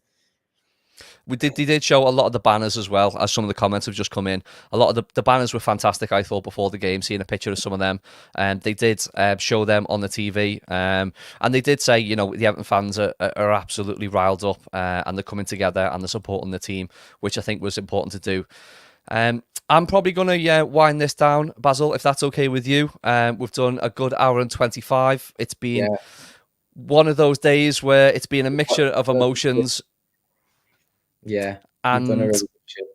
Speaker 1: They did show a lot of the banners as well, as some of the comments have just come in. A lot of the banners were fantastic, I thought, before the game, seeing a picture of some of them. They did show them on the TV. And they did say, you know, the Everton fans are absolutely riled up and they're coming together and they're supporting the team, which I think was important to do. I'm probably going to wind this down, Basil, if that's okay with you. We've done a good hour and 25. It's been one of those days where it's been a mixture of emotions.
Speaker 3: Yeah,
Speaker 1: and
Speaker 3: you've done a really good job.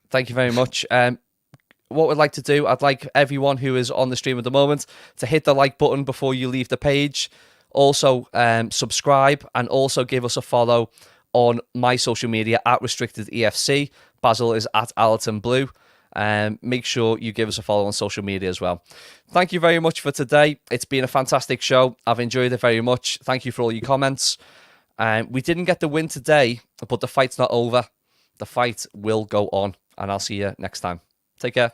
Speaker 1: Thank you very much. What we'd like to do, I'd like everyone who is on the stream at the moment to hit the like button before you leave the page. Also, subscribe and also give us a follow on my social media at Restricted EFC. Basil is at Allerton Blue. Make sure you give us a follow on social media as well. Thank you very much for today. It's been a fantastic show. I've enjoyed it very much. Thank you for all your comments. We didn't get the win today, but the fight's not over. The fight will go on, and I'll see you next time. Take care.